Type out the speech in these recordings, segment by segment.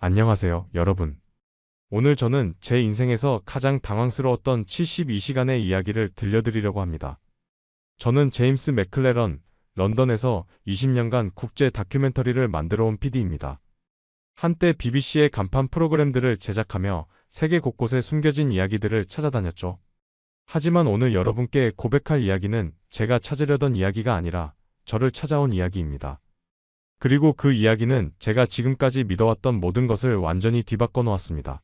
안녕하세요, 여러분. 오늘 저는 제 인생에서 가장 당황스러웠던 72시간의 이야기를 들려드리려고 합니다. 저는 제임스 맥클레런, 런던에서 20년간 국제 다큐멘터리를 만들어 온 PD입니다. 한때 BBC의 간판 프로그램들을 제작하며 세계 곳곳에 숨겨진 이야기들을 찾아다녔죠. 하지만 오늘 여러분께 고백할 이야기는 제가 찾으려던 이야기가 아니라 저를 찾아온 이야기입니다. 그리고 그 이야기는 제가 지금까지 믿어왔던 모든 것을 완전히 뒤바꿔 놓았습니다.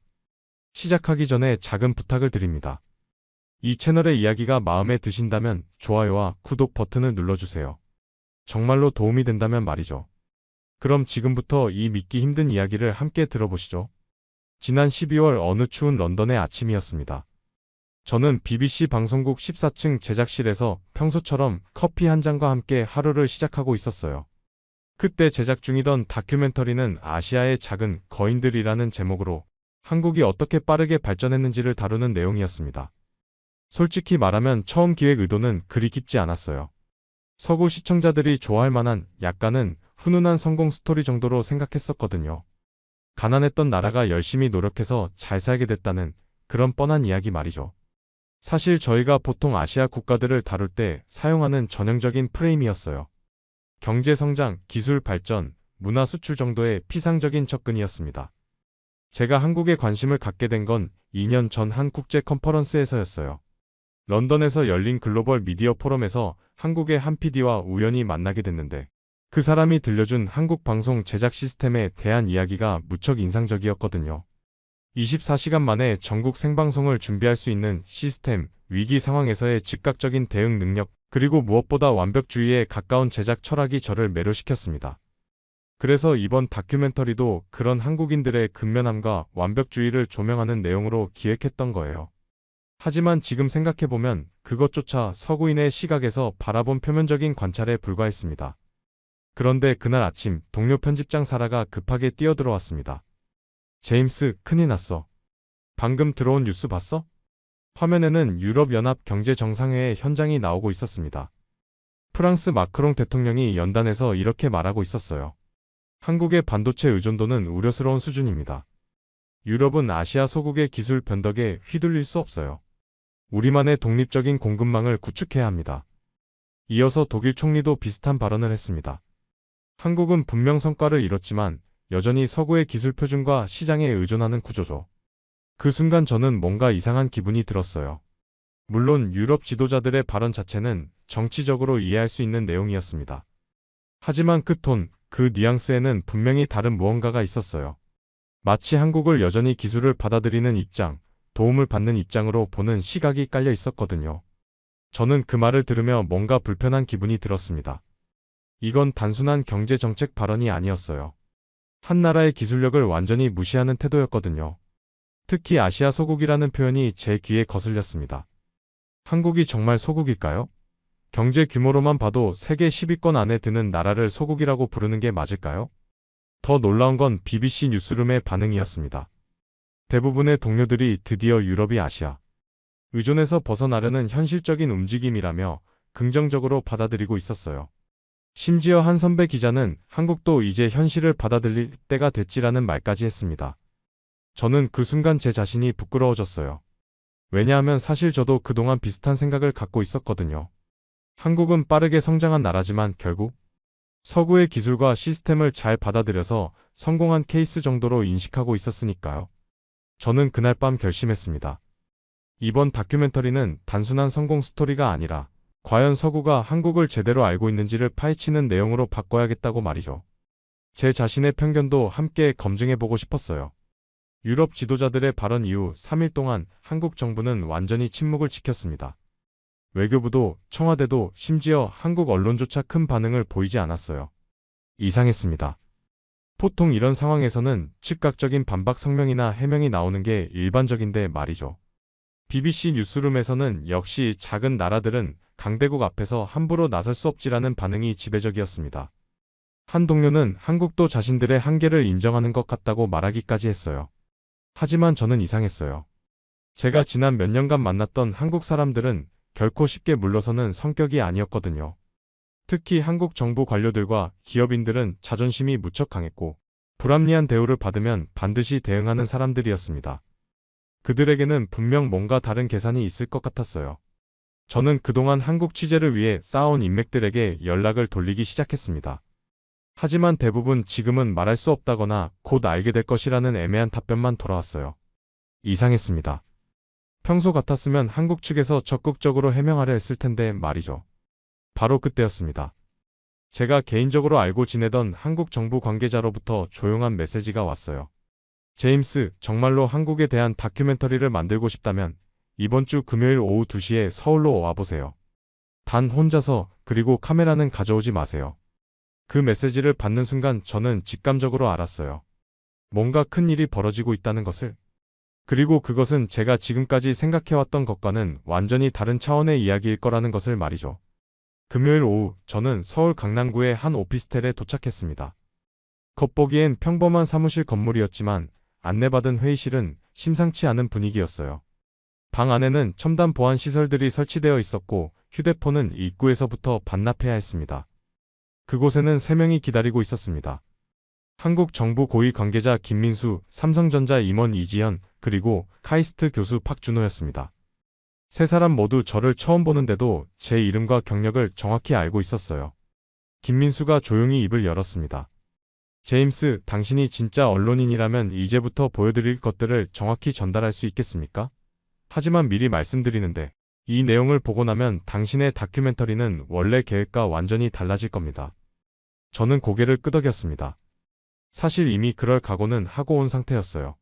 시작하기 전에 작은 부탁을 드립니다. 이 채널의 이야기가 마음에 드신다면 좋아요와 구독 버튼을 눌러주세요. 정말로 도움이 된다면 말이죠. 그럼 지금부터 이 믿기 힘든 이야기를 함께 들어보시죠. 지난 12월 어느 추운 런던의 아침이었습니다. 저는 BBC 방송국 14층 제작실에서 평소처럼 커피 한 잔과 함께 하루를 시작하고 있었어요. 그때 제작 중이던 다큐멘터리는 아시아의 작은 거인들이라는 제목으로 한국이 어떻게 빠르게 발전했는지를 다루는 내용이었습니다. 솔직히 말하면 처음 기획 의도는 그리 깊지 않았어요. 서구 시청자들이 좋아할 만한 약간은 훈훈한 성공 스토리 정도로 생각했었거든요. 가난했던 나라가 열심히 노력해서 잘 살게 됐다는 그런 뻔한 이야기 말이죠. 사실 저희가 보통 아시아 국가들을 다룰 때 사용하는 전형적인 프레임이었어요. 경제 성장, 기술 발전, 문화 수출 정도의 피상적인 접근이었습니다. 제가 한국에 관심을 갖게 된 건 2년 전 한 국제 컨퍼런스에서였어요. 런던에서 열린 글로벌 미디어 포럼에서 한국의 한 PD와 우연히 만나게 됐는데 그 사람이 들려준 한국 방송 제작 시스템에 대한 이야기가 무척 인상적이었거든요. 24시간 만에 전국 생방송을 준비할 수 있는 시스템, 위기 상황에서의 즉각적인 대응 능력, 그리고 무엇보다 완벽주의에 가까운 제작 철학이 저를 매료시켰습니다. 그래서 이번 다큐멘터리도 그런 한국인들의 근면함과 완벽주의를 조명하는 내용으로 기획했던 거예요. 하지만 지금 생각해보면 그것조차 서구인의 시각에서 바라본 표면적인 관찰에 불과했습니다. 그런데 그날 아침 동료 편집장 사라가 급하게 뛰어들어왔습니다. 제임스, 큰일 났어. 방금 들어온 뉴스 봤어? 화면에는 유럽연합 경제정상회의 현장이 나오고 있었습니다. 프랑스 마크롱 대통령이 연단에서 이렇게 말하고 있었어요. 한국의 반도체 의존도는 우려스러운 수준입니다. 유럽은 아시아 소국의 기술 변덕에 휘둘릴 수 없어요. 우리만의 독립적인 공급망을 구축해야 합니다. 이어서 독일 총리도 비슷한 발언을 했습니다. 한국은 분명 성과를 이뤘지만 여전히 서구의 기술 표준과 시장에 의존하는 구조죠. 그 순간 저는 뭔가 이상한 기분이 들었어요. 물론 유럽 지도자들의 발언 자체는 정치적으로 이해할 수 있는 내용이었습니다. 하지만 그 톤, 그 뉘앙스에는 분명히 다른 무언가가 있었어요. 마치 한국을 여전히 기술을 받아들이는 입장, 도움을 받는 입장으로 보는 시각이 깔려 있었거든요. 저는 그 말을 들으며 뭔가 불편한 기분이 들었습니다. 이건 단순한 경제정책 발언이 아니었어요. 한 나라의 기술력을 완전히 무시하는 태도였거든요. 특히 아시아 소국이라는 표현이 제 귀에 거슬렸습니다. 한국이 정말 소국일까요? 경제 규모로만 봐도 세계 10위권 안에 드는 나라를 소국이라고 부르는 게 맞을까요? 더 놀라운 건 BBC 뉴스룸의 반응이었습니다. 대부분의 동료들이 드디어 유럽이 아시아 의존에서 벗어나려는 현실적인 움직임이라며 긍정적으로 받아들이고 있었어요. 심지어 한 선배 기자는 한국도 이제 현실을 받아들일 때가 됐지라는 말까지 했습니다. 저는 그 순간 제 자신이 부끄러워졌어요. 왜냐하면 사실 저도 그동안 비슷한 생각을 갖고 있었거든요. 한국은 빠르게 성장한 나라지만 결국 서구의 기술과 시스템을 잘 받아들여서 성공한 케이스 정도로 인식하고 있었으니까요. 저는 그날 밤 결심했습니다. 이번 다큐멘터리는 단순한 성공 스토리가 아니라 과연 서구가 한국을 제대로 알고 있는지를 파헤치는 내용으로 바꿔야겠다고 말이죠. 제 자신의 편견도 함께 검증해보고 싶었어요. 유럽 지도자들의 발언 이후 3일 동안 한국 정부는 완전히 침묵을 지켰습니다. 외교부도 청와대도 심지어 한국 언론조차 큰 반응을 보이지 않았어요. 이상했습니다. 보통 이런 상황에서는 즉각적인 반박 성명이나 해명이 나오는 게 일반적인데 말이죠. BBC 뉴스룸에서는 역시 작은 나라들은 강대국 앞에서 함부로 나설 수 없지라는 반응이 지배적이었습니다. 한 동료는 한국도 자신들의 한계를 인정하는 것 같다고 말하기까지 했어요. 하지만 저는 이상했어요. 제가 지난 몇 년간 만났던 한국 사람들은 결코 쉽게 물러서는 성격이 아니었거든요. 특히 한국 정부 관료들과 기업인들은 자존심이 무척 강했고 불합리한 대우를 받으면 반드시 대응하는 사람들이었습니다. 그들에게는 분명 뭔가 다른 계산이 있을 것 같았어요. 저는 그동안 한국 취재를 위해 쌓아온 인맥들에게 연락을 돌리기 시작했습니다. 하지만 대부분 지금은 말할 수 없다거나 곧 알게 될 것이라는 애매한 답변만 돌아왔어요. 이상했습니다. 평소 같았으면 한국 측에서 적극적으로 해명하려 했을 텐데 말이죠. 바로 그때였습니다. 제가 개인적으로 알고 지내던 한국 정부 관계자로부터 조용한 메시지가 왔어요. 제임스, 정말로 한국에 대한 다큐멘터리를 만들고 싶다면 이번 주 금요일 오후 2시에 서울로 와보세요. 단 혼자서, 그리고 카메라는 가져오지 마세요. 그 메시지를 받는 순간 저는 직감적으로 알았어요. 뭔가 큰 일이 벌어지고 있다는 것을. 그리고 그것은 제가 지금까지 생각해왔던 것과는 완전히 다른 차원의 이야기일 거라는 것을 말이죠. 금요일 오후 저는 서울 강남구의 한 오피스텔에 도착했습니다. 겉보기엔 평범한 사무실 건물이었지만 안내받은 회의실은 심상치 않은 분위기였어요. 방 안에는 첨단 보안 시설들이 설치되어 있었고 휴대폰은 입구에서부터 반납해야 했습니다. 그곳에는 3명이 기다리고 있었습니다. 한국 정부 고위 관계자 김민수, 삼성전자 임원 이지현, 그리고 카이스트 교수 박준호였습니다. 세 사람 모두 저를 처음 보는데도 제 이름과 경력을 정확히 알고 있었어요. 김민수가 조용히 입을 열었습니다. 제임스, 당신이 진짜 언론인이라면 이제부터 보여드릴 것들을 정확히 전달할 수 있겠습니까? 하지만 미리 말씀드리는데 이 내용을 보고 나면 당신의 다큐멘터리는 원래 계획과 완전히 달라질 겁니다. 저는 고개를 끄덕였습니다. 사실 이미 그럴 각오는 하고 온 상태였어요.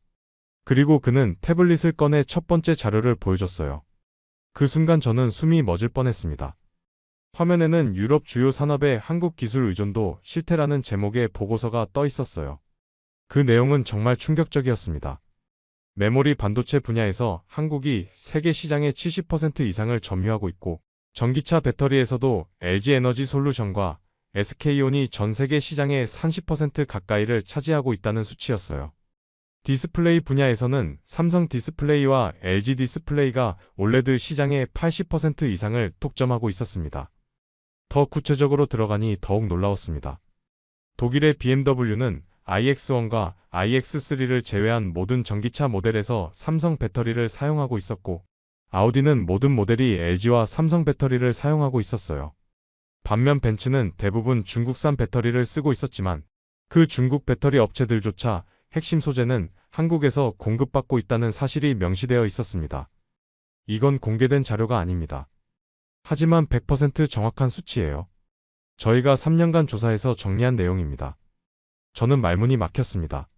그리고 그는 태블릿을 꺼내 첫 번째 자료를 보여줬어요. 그 순간 저는 숨이 멎을 뻔했습니다. 화면에는 유럽 주요 산업의 한국 기술 의존도 실태라는 제목의 보고서가 떠 있었어요. 그 내용은 정말 충격적이었습니다. 메모리 반도체 분야에서 한국이 세계 시장의 70% 이상을 점유하고 있고 전기차 배터리에서도 LG에너지솔루션과 SK온이 전 세계 시장의 30% 가까이를 차지하고 있다는 수치였어요. 디스플레이 분야에서는 삼성 디스플레이와 LG 디스플레이가 올레드 시장의 80% 이상을 독점하고 있었습니다. 더 구체적으로 들어가니 더욱 놀라웠습니다. 독일의 BMW는 iX1과 iX3를 제외한 모든 전기차 모델에서 삼성 배터리를 사용하고 있었고, 아우디는 모든 모델이 LG와 삼성 배터리를 사용하고 있었어요. 반면 벤츠는 대부분 중국산 배터리를 쓰고 있었지만, 그 중국 배터리 업체들조차 핵심 소재는 한국에서 공급받고 있다는 사실이 명시되어 있었습니다. 이건 공개된 자료가 아닙니다. 하지만 100% 정확한 수치예요. 저희가 3년간 조사해서 정리한 내용입니다. 저는 말문이 막혔습니다.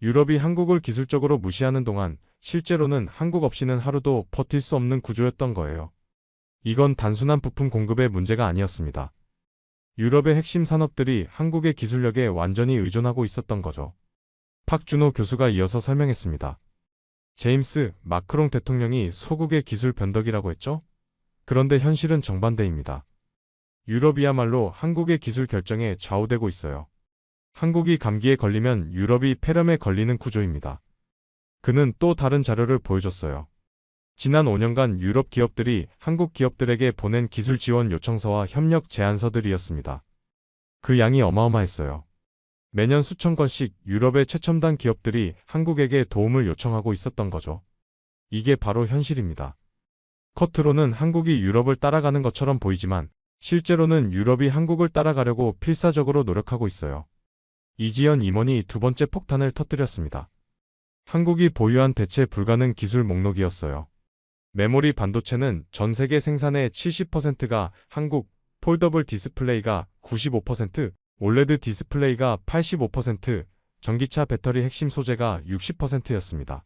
유럽이 한국을 기술적으로 무시하는 동안 실제로는 한국 없이는 하루도 버틸 수 없는 구조였던 거예요. 이건 단순한 부품 공급의 문제가 아니었습니다. 유럽의 핵심 산업들이 한국의 기술력에 완전히 의존하고 있었던 거죠. 박준호 교수가 이어서 설명했습니다. 제임스, 마크롱 대통령이 소국의 기술 변덕이라고 했죠? 그런데 현실은 정반대입니다. 유럽이야말로 한국의 기술 결정에 좌우되고 있어요. 한국이 감기에 걸리면 유럽이 폐렴에 걸리는 구조입니다. 그는 또 다른 자료를 보여줬어요. 지난 5년간 유럽 기업들이 한국 기업들에게 보낸 기술 지원 요청서와 협력 제안서들이었습니다. 그 양이 어마어마했어요. 매년 수천 건씩 유럽의 최첨단 기업들이 한국에게 도움을 요청하고 있었던 거죠. 이게 바로 현실입니다. 겉으로는 한국이 유럽을 따라가는 것처럼 보이지만 실제로는 유럽이 한국을 따라가려고 필사적으로 노력하고 있어요. 이지연 임원이 두 번째 폭탄을 터뜨렸습니다. 한국이 보유한 대체 불가능 기술 목록이었어요. 메모리 반도체는 전 세계 생산의 70%가 한국, 폴더블 디스플레이가 95%, 올레드 디스플레이가 85%, 전기차 배터리 핵심 소재가 60%였습니다.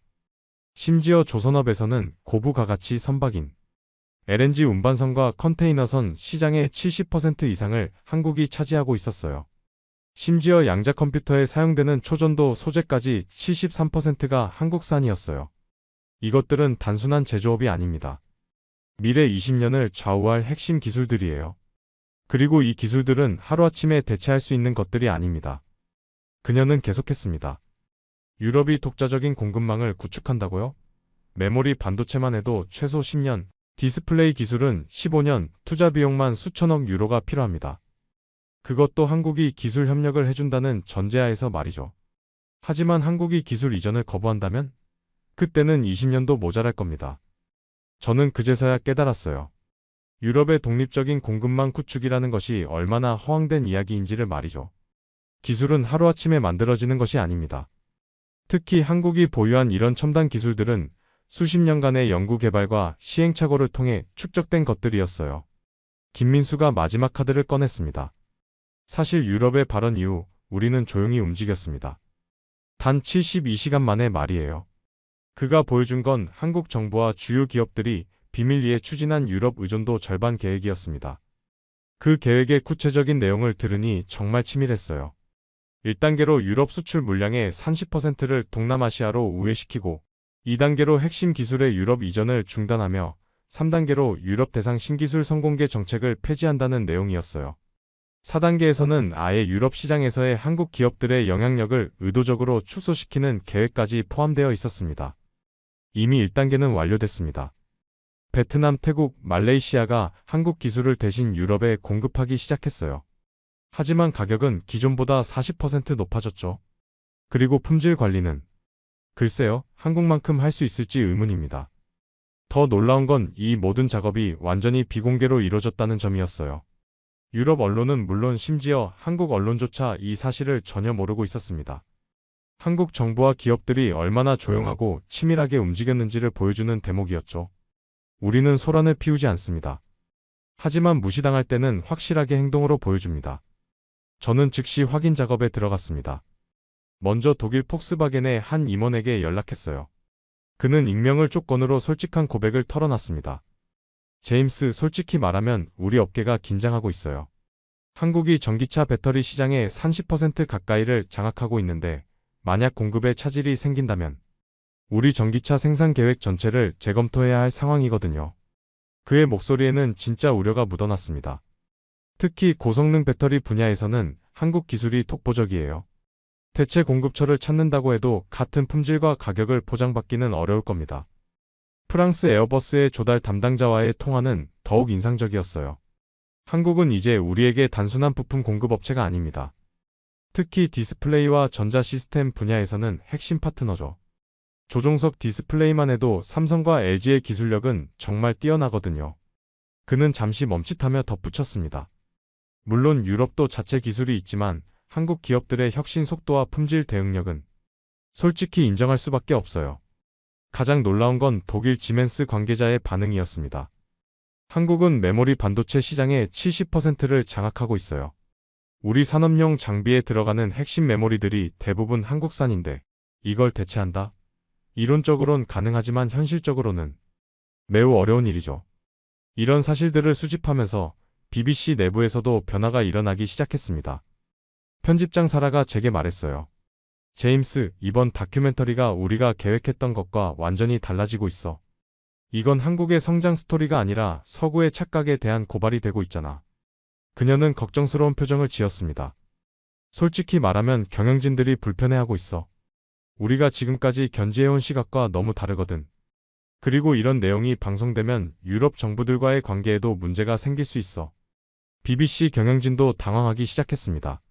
심지어 조선업에서는 고부가 가치 선박인 LNG 운반선과 컨테이너선 시장의 70% 이상을 한국이 차지하고 있었어요. 심지어 양자 컴퓨터에 사용되는 초전도 소재까지 73%가 한국산이었어요. 이것들은 단순한 제조업이 아닙니다. 미래 20년을 좌우할 핵심 기술들이에요. 그리고 이 기술들은 하루아침에 대체할 수 있는 것들이 아닙니다. 그녀는 계속했습니다. 유럽이 독자적인 공급망을 구축한다고요? 메모리 반도체만 해도 최소 10년, 디스플레이 기술은 15년, 투자 비용만 수천억 유로가 필요합니다. 그것도 한국이 기술 협력을 해준다는 전제하에서 말이죠. 하지만 한국이 기술 이전을 거부한다면? 그때는 20년도 모자랄 겁니다. 저는 그제서야 깨달았어요. 유럽의 독립적인 공급망 구축이라는 것이 얼마나 허황된 이야기인지를 말이죠. 기술은 하루아침에 만들어지는 것이 아닙니다. 특히 한국이 보유한 이런 첨단 기술들은 수십 년간의 연구 개발과 시행착오를 통해 축적된 것들이었어요. 김민수가 마지막 카드를 꺼냈습니다. 사실 유럽의 발언 이후 우리는 조용히 움직였습니다. 단 72시간 만에 말이에요. 그가 보여준 건 한국 정부와 주요 기업들이 비밀리에 추진한 유럽 의존도 절반 계획이었습니다. 그 계획의 구체적인 내용을 들으니 정말 치밀했어요. 1단계로 유럽 수출 물량의 30%를 동남아시아로 우회시키고 2단계로 핵심 기술의 유럽 이전을 중단하며 3단계로 유럽 대상 신기술 성공개 정책을 폐지한다는 내용이었어요. 4단계에서는 아예 유럽 시장에서의 한국 기업들의 영향력을 의도적으로 축소시키는 계획까지 포함되어 있었습니다. 이미 1단계는 완료됐습니다. 베트남, 태국, 말레이시아가 한국 기술을 대신 유럽에 공급하기 시작했어요. 하지만 가격은 기존보다 40% 높아졌죠. 그리고 품질 관리는? 글쎄요, 한국만큼 할 수 있을지 의문입니다. 더 놀라운 건 이 모든 작업이 완전히 비공개로 이루어졌다는 점이었어요. 유럽 언론은 물론 심지어 한국 언론조차 이 사실을 전혀 모르고 있었습니다. 한국 정부와 기업들이 얼마나 조용하고 치밀하게 움직였는지를 보여주는 대목이었죠. 우리는 소란을 피우지 않습니다. 하지만 무시당할 때는 확실하게 행동으로 보여줍니다. 저는 즉시 확인 작업에 들어갔습니다. 먼저 독일 폭스바겐의 한 임원에게 연락했어요. 그는 익명을 조건으로 솔직한 고백을 털어놨습니다. 제임스, 솔직히 말하면 우리 업계가 긴장하고 있어요. 한국이 전기차 배터리 시장의 30% 가까이를 장악하고 있는데 만약 공급에 차질이 생긴다면 우리 전기차 생산 계획 전체를 재검토해야 할 상황이거든요. 그의 목소리에는 진짜 우려가 묻어났습니다. 특히 고성능 배터리 분야에서는 한국 기술이 독보적이에요. 대체 공급처를 찾는다고 해도 같은 품질과 가격을 보장받기는 어려울 겁니다. 프랑스 에어버스의 조달 담당자와의 통화는 더욱 인상적이었어요. 한국은 이제 우리에게 단순한 부품 공급 업체가 아닙니다. 특히 디스플레이와 전자 시스템 분야에서는 핵심 파트너죠. 조종석 디스플레이만 해도 삼성과 LG의 기술력은 정말 뛰어나거든요. 그는 잠시 멈칫하며 덧붙였습니다. 물론 유럽도 자체 기술이 있지만 한국 기업들의 혁신 속도와 품질 대응력은 솔직히 인정할 수밖에 없어요. 가장 놀라운 건 독일 지멘스 관계자의 반응이었습니다. 한국은 메모리 반도체 시장의 70%를 장악하고 있어요. 우리 산업용 장비에 들어가는 핵심 메모리들이 대부분 한국산인데 이걸 대체한다? 이론적으론 가능하지만 현실적으로는 매우 어려운 일이죠. 이런 사실들을 수집하면서 BBC 내부에서도 변화가 일어나기 시작했습니다. 편집장 사라가 제게 말했어요. 제임스, 이번 다큐멘터리가 우리가 계획했던 것과 완전히 달라지고 있어. 이건 한국의 성장 스토리가 아니라 서구의 착각에 대한 고발이 되고 있잖아. 그녀는 걱정스러운 표정을 지었습니다. 솔직히 말하면 경영진들이 불편해하고 있어. 우리가 지금까지 견지해온 시각과 너무 다르거든. 그리고 이런 내용이 방송되면 유럽 정부들과의 관계에도 문제가 생길 수 있어. BBC 경영진도 당황하기 시작했습니다.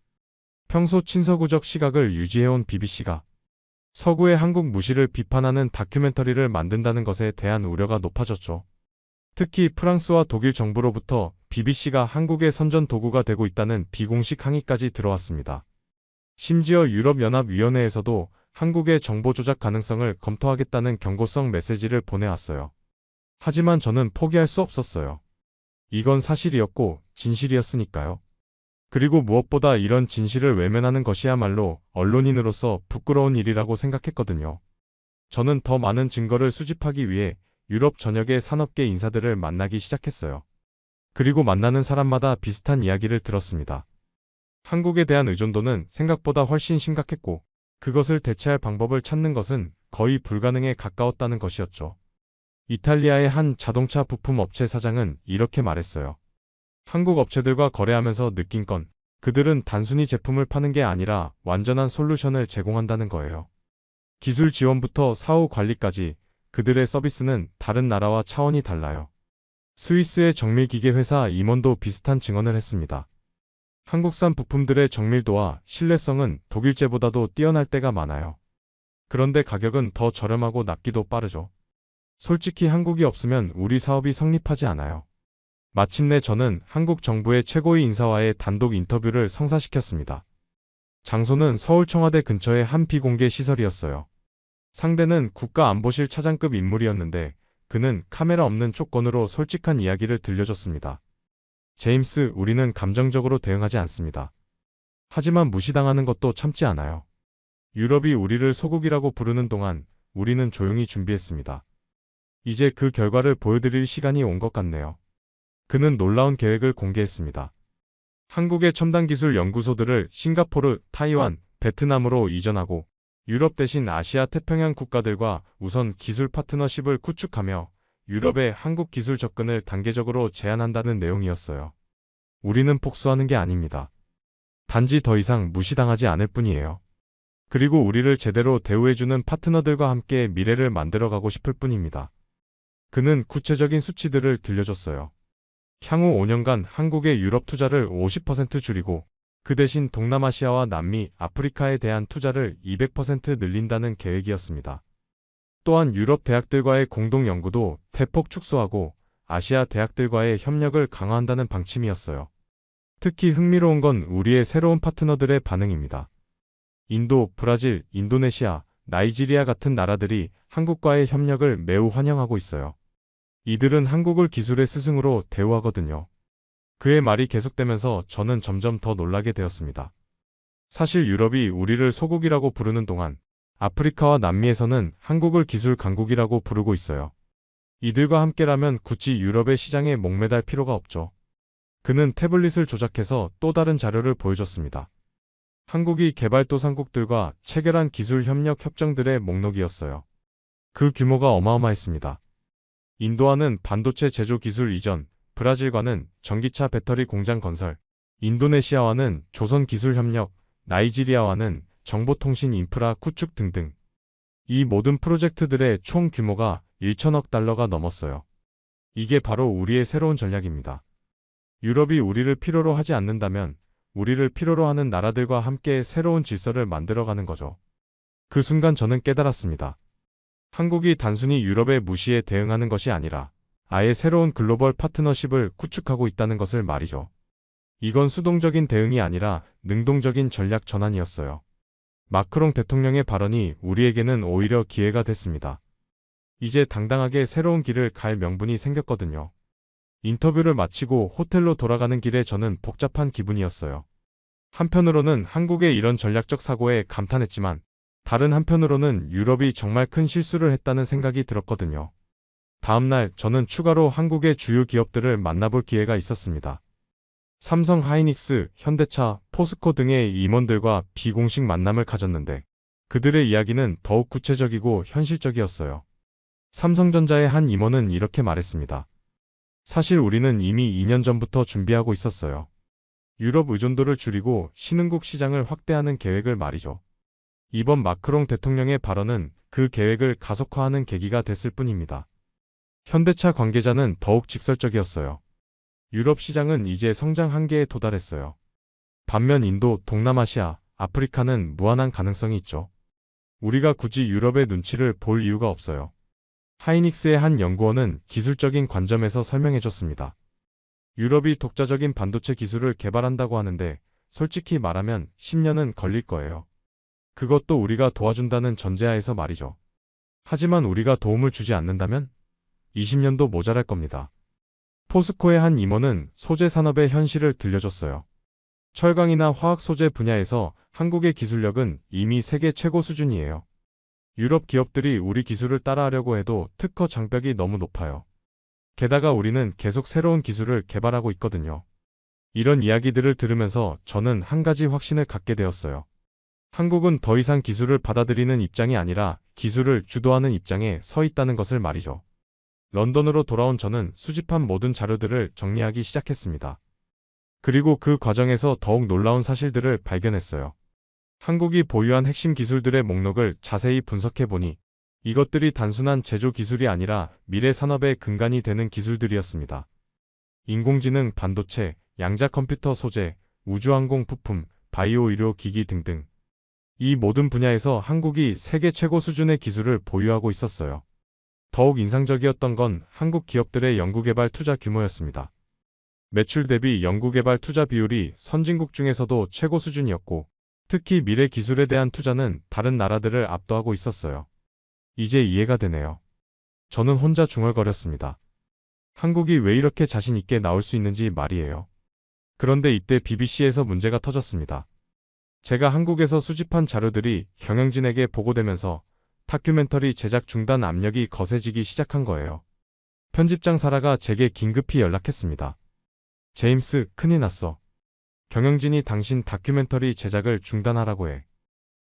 평소 친서구적 시각을 유지해온 BBC가 서구의 한국 무시를 비판하는 다큐멘터리를 만든다는 것에 대한 우려가 높아졌죠. 특히 프랑스와 독일 정부로부터 BBC가 한국의 선전 도구가 되고 있다는 비공식 항의까지 들어왔습니다. 심지어 유럽연합위원회에서도 한국의 정보 조작 가능성을 검토하겠다는 경고성 메시지를 보내왔어요. 하지만 저는 포기할 수 없었어요. 이건 사실이었고 진실이었으니까요. 그리고 무엇보다 이런 진실을 외면하는 것이야말로 언론인으로서 부끄러운 일이라고 생각했거든요. 저는 더 많은 증거를 수집하기 위해 유럽 전역의 산업계 인사들을 만나기 시작했어요. 그리고 만나는 사람마다 비슷한 이야기를 들었습니다. 한국에 대한 의존도는 생각보다 훨씬 심각했고 그것을 대체할 방법을 찾는 것은 거의 불가능에 가까웠다는 것이었죠. 이탈리아의 한 자동차 부품 업체 사장은 이렇게 말했어요. 한국 업체들과 거래하면서 느낀 건 그들은 단순히 제품을 파는 게 아니라 완전한 솔루션을 제공한다는 거예요. 기술 지원부터 사후 관리까지 그들의 서비스는 다른 나라와 차원이 달라요. 스위스의 정밀기계 회사 임원도 비슷한 증언을 했습니다. 한국산 부품들의 정밀도와 신뢰성은 독일제보다도 뛰어날 때가 많아요. 그런데 가격은 더 저렴하고 낫기도 빠르죠. 솔직히 한국이 없으면 우리 사업이 성립하지 않아요. 마침내 저는 한국 정부의 최고위 인사와의 단독 인터뷰를 성사시켰습니다. 장소는 서울 청와대 근처의 한 비공개 시설이었어요. 상대는 국가안보실 차장급 인물이었는데 그는 카메라 없는 조건으로 솔직한 이야기를 들려줬습니다. 제임스, 우리는 감정적으로 대응하지 않습니다. 하지만 무시당하는 것도 참지 않아요. 유럽이 우리를 소국이라고 부르는 동안 우리는 조용히 준비했습니다. 이제 그 결과를 보여드릴 시간이 온 것 같네요. 그는 놀라운 계획을 공개했습니다. 한국의 첨단 기술 연구소들을 싱가포르, 타이완, 베트남으로 이전하고 유럽 대신 아시아 태평양 국가들과 우선 기술 파트너십을 구축하며 유럽의 한국 기술 접근을 단계적으로 제한한다는 내용이었어요. 우리는 복수하는 게 아닙니다. 단지 더 이상 무시당하지 않을 뿐이에요. 그리고 우리를 제대로 대우해주는 파트너들과 함께 미래를 만들어가고 싶을 뿐입니다. 그는 구체적인 수치들을 들려줬어요. 향후 5년간 한국의 유럽 투자를 50% 줄이고 그 대신 동남아시아와 남미, 아프리카에 대한 투자를 200% 늘린다는 계획이었습니다. 또한 유럽 대학들과의 공동 연구도 대폭 축소하고 아시아 대학들과의 협력을 강화한다는 방침이었어요. 특히 흥미로운 건 우리의 새로운 파트너들의 반응입니다. 인도, 브라질, 인도네시아, 나이지리아 같은 나라들이 한국과의 협력을 매우 환영하고 있어요. 이들은 한국을 기술의 스승으로 대우하거든요. 그의 말이 계속되면서 저는 점점 더 놀라게 되었습니다. 사실 유럽이 우리를 소국이라고 부르는 동안 아프리카와 남미에서는 한국을 기술 강국이라고 부르고 있어요. 이들과 함께라면 굳이 유럽의 시장에 목매달 필요가 없죠. 그는 태블릿을 조작해서 또 다른 자료를 보여줬습니다. 한국이 개발도상국들과 체결한 기술 협력 협정들의 목록이었어요. 그 규모가 어마어마했습니다. 인도와는 반도체 제조 기술 이전, 브라질과는 전기차 배터리 공장 건설, 인도네시아와는 조선 기술 협력, 나이지리아와는 정보통신 인프라 구축 등등. 이 모든 프로젝트들의 총 규모가 1천억 달러가 넘었어요. 이게 바로 우리의 새로운 전략입니다. 유럽이 우리를 필요로 하지 않는다면 우리를 필요로 하는 나라들과 함께 새로운 질서를 만들어가는 거죠. 그 순간 저는 깨달았습니다. 한국이 단순히 유럽의 무시에 대응하는 것이 아니라 아예 새로운 글로벌 파트너십을 구축하고 있다는 것을 말이죠. 이건 수동적인 대응이 아니라 능동적인 전략 전환이었어요. 마크롱 대통령의 발언이 우리에게는 오히려 기회가 됐습니다. 이제 당당하게 새로운 길을 갈 명분이 생겼거든요. 인터뷰를 마치고 호텔로 돌아가는 길에 저는 복잡한 기분이었어요. 한편으로는 한국의 이런 전략적 사고에 감탄했지만 다른 한편으로는 유럽이 정말 큰 실수를 했다는 생각이 들었거든요. 다음날 저는 추가로 한국의 주요 기업들을 만나볼 기회가 있었습니다. 삼성 하이닉스, 현대차, 포스코 등의 임원들과 비공식 만남을 가졌는데 그들의 이야기는 더욱 구체적이고 현실적이었어요. 삼성전자의 한 임원은 이렇게 말했습니다. 사실 우리는 이미 2년 전부터 준비하고 있었어요. 유럽 의존도를 줄이고 신흥국 시장을 확대하는 계획을 말이죠. 이번 마크롱 대통령의 발언은 그 계획을 가속화하는 계기가 됐을 뿐입니다. 현대차 관계자는 더욱 직설적이었어요. 유럽 시장은 이제 성장 한계에 도달했어요. 반면 인도, 동남아시아, 아프리카는 무한한 가능성이 있죠. 우리가 굳이 유럽의 눈치를 볼 이유가 없어요. 하이닉스의 한 연구원은 기술적인 관점에서 설명해줬습니다. 유럽이 독자적인 반도체 기술을 개발한다고 하는데 솔직히 말하면 10년은 걸릴 거예요. 그것도 우리가 도와준다는 전제하에서 말이죠. 하지만 우리가 도움을 주지 않는다면 20년도 모자랄 겁니다. 포스코의 한 임원은 소재 산업의 현실을 들려줬어요. 철강이나 화학 소재 분야에서 한국의 기술력은 이미 세계 최고 수준이에요. 유럽 기업들이 우리 기술을 따라하려고 해도 특허 장벽이 너무 높아요. 게다가 우리는 계속 새로운 기술을 개발하고 있거든요. 이런 이야기들을 들으면서 저는 한 가지 확신을 갖게 되었어요. 한국은 더 이상 기술을 받아들이는 입장이 아니라 기술을 주도하는 입장에 서 있다는 것을 말이죠. 런던으로 돌아온 저는 수집한 모든 자료들을 정리하기 시작했습니다. 그리고 그 과정에서 더욱 놀라운 사실들을 발견했어요. 한국이 보유한 핵심 기술들의 목록을 자세히 분석해보니 이것들이 단순한 제조 기술이 아니라 미래 산업의 근간이 되는 기술들이었습니다. 인공지능, 반도체, 양자 컴퓨터 소재, 우주항공 부품, 바이오 의료 기기 등등. 이 모든 분야에서 한국이 세계 최고 수준의 기술을 보유하고 있었어요. 더욱 인상적이었던 건 한국 기업들의 연구개발 투자 규모였습니다. 매출 대비 연구개발 투자 비율이 선진국 중에서도 최고 수준이었고, 특히 미래 기술에 대한 투자는 다른 나라들을 압도하고 있었어요. 이제 이해가 되네요. 저는 혼자 중얼거렸습니다. 한국이 왜 이렇게 자신 있게 나올 수 있는지 말이에요. 그런데 이때 BBC에서 문제가 터졌습니다. 제가 한국에서 수집한 자료들이 경영진에게 보고되면서 다큐멘터리 제작 중단 압력이 거세지기 시작한 거예요. 편집장 사라가 제게 긴급히 연락했습니다. 제임스, 큰일 났어. 경영진이 당신 다큐멘터리 제작을 중단하라고 해.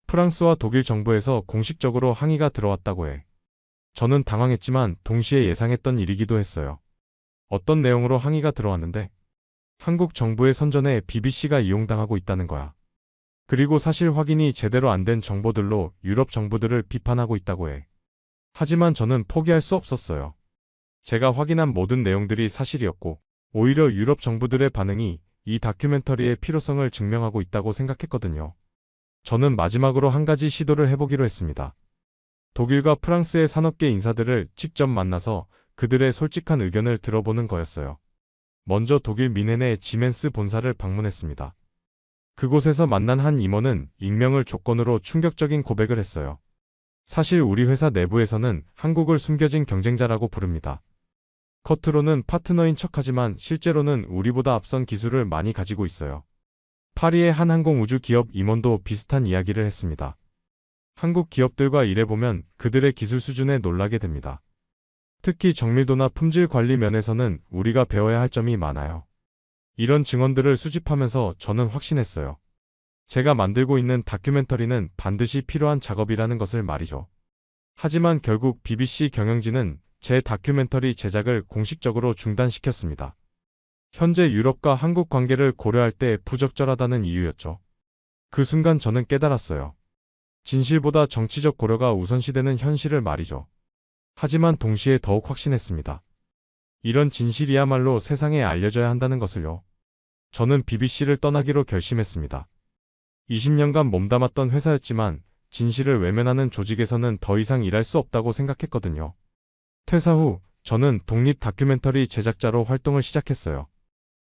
프랑스와 독일 정부에서 공식적으로 항의가 들어왔다고 해. 저는 당황했지만 동시에 예상했던 일이기도 했어요. 어떤 내용으로 항의가 들어왔는데? 한국 정부의 선전에 BBC가 이용당하고 있다는 거야. 그리고 사실 확인이 제대로 안 된 정보들로 유럽 정부들을 비판하고 있다고 해. 하지만 저는 포기할 수 없었어요. 제가 확인한 모든 내용들이 사실이었고, 오히려 유럽 정부들의 반응이 이 다큐멘터리의 필요성을 증명하고 있다고 생각했거든요. 저는 마지막으로 한 가지 시도를 해보기로 했습니다. 독일과 프랑스의 산업계 인사들을 직접 만나서 그들의 솔직한 의견을 들어보는 거였어요. 먼저 독일 뮌헨의 지멘스 본사를 방문했습니다. 그곳에서 만난 한 임원은 익명을 조건으로 충격적인 고백을 했어요. 사실 우리 회사 내부에서는 한국을 숨겨진 경쟁자라고 부릅니다. 겉으로는 파트너인 척하지만 실제로는 우리보다 앞선 기술을 많이 가지고 있어요. 파리의 한 항공우주 기업 임원도 비슷한 이야기를 했습니다. 한국 기업들과 일해보면 그들의 기술 수준에 놀라게 됩니다. 특히 정밀도나 품질 관리 면에서는 우리가 배워야 할 점이 많아요. 이런 증언들을 수집하면서 저는 확신했어요. 제가 만들고 있는 다큐멘터리는 반드시 필요한 작업이라는 것을 말이죠. 하지만 결국 BBC 경영진은 제 다큐멘터리 제작을 공식적으로 중단시켰습니다. 현재 유럽과 한국 관계를 고려할 때 부적절하다는 이유였죠. 그 순간 저는 깨달았어요. 진실보다 정치적 고려가 우선시되는 현실을 말이죠. 하지만 동시에 더욱 확신했습니다. 이런 진실이야말로 세상에 알려져야 한다는 것을요. 저는 BBC를 떠나기로 결심했습니다. 20년간 몸담았던 회사였지만 진실을 외면하는 조직에서는 더 이상 일할 수 없다고 생각했거든요. 퇴사 후 저는 독립 다큐멘터리 제작자로 활동을 시작했어요.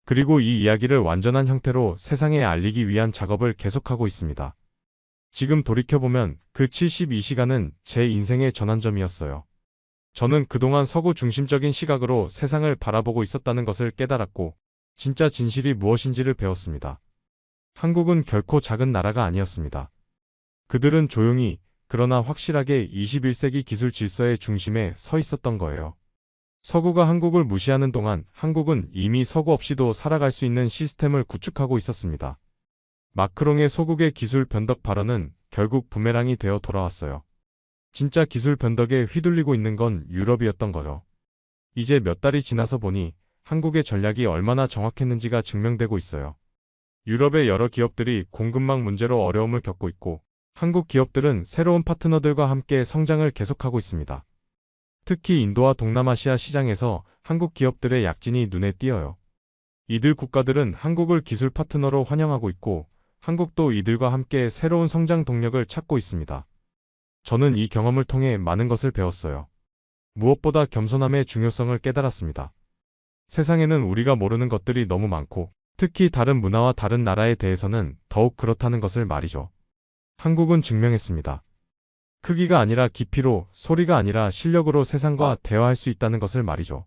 그리고 이 이야기를 완전한 형태로 세상에 알리기 위한 작업을 계속하고 있습니다. 지금 돌이켜보면 그 72시간은 제 인생의 전환점이었어요. 저는 그동안 서구 중심적인 시각으로 세상을 바라보고 있었다는 것을 깨달았고, 진짜 진실이 무엇인지를 배웠습니다. 한국은 결코 작은 나라가 아니었습니다. 그들은 조용히, 그러나 확실하게 21세기 기술 질서의 중심에 서 있었던 거예요. 서구가 한국을 무시하는 동안 한국은 이미 서구 없이도 살아갈 수 있는 시스템을 구축하고 있었습니다. 마크롱의 소국의 기술 변덕 발언은 결국 부메랑이 되어 돌아왔어요. 진짜 기술 변덕에 휘둘리고 있는 건 유럽이었던 거죠. 이제 몇 달이 지나서 보니 한국의 전략이 얼마나 정확했는지가 증명되고 있어요. 유럽의 여러 기업들이 공급망 문제로 어려움을 겪고 있고, 한국 기업들은 새로운 파트너들과 함께 성장을 계속하고 있습니다. 특히 인도와 동남아시아 시장에서 한국 기업들의 약진이 눈에 띄어요. 이들 국가들은 한국을 기술 파트너로 환영하고 있고, 한국도 이들과 함께 새로운 성장 동력을 찾고 있습니다. 저는 이 경험을 통해 많은 것을 배웠어요. 무엇보다 겸손함의 중요성을 깨달았습니다. 세상에는 우리가 모르는 것들이 너무 많고, 특히 다른 문화와 다른 나라에 대해서는 더욱 그렇다는 것을 말이죠. 한국은 증명했습니다. 크기가 아니라 깊이로, 소리가 아니라 실력으로 세상과 대화할 수 있다는 것을 말이죠.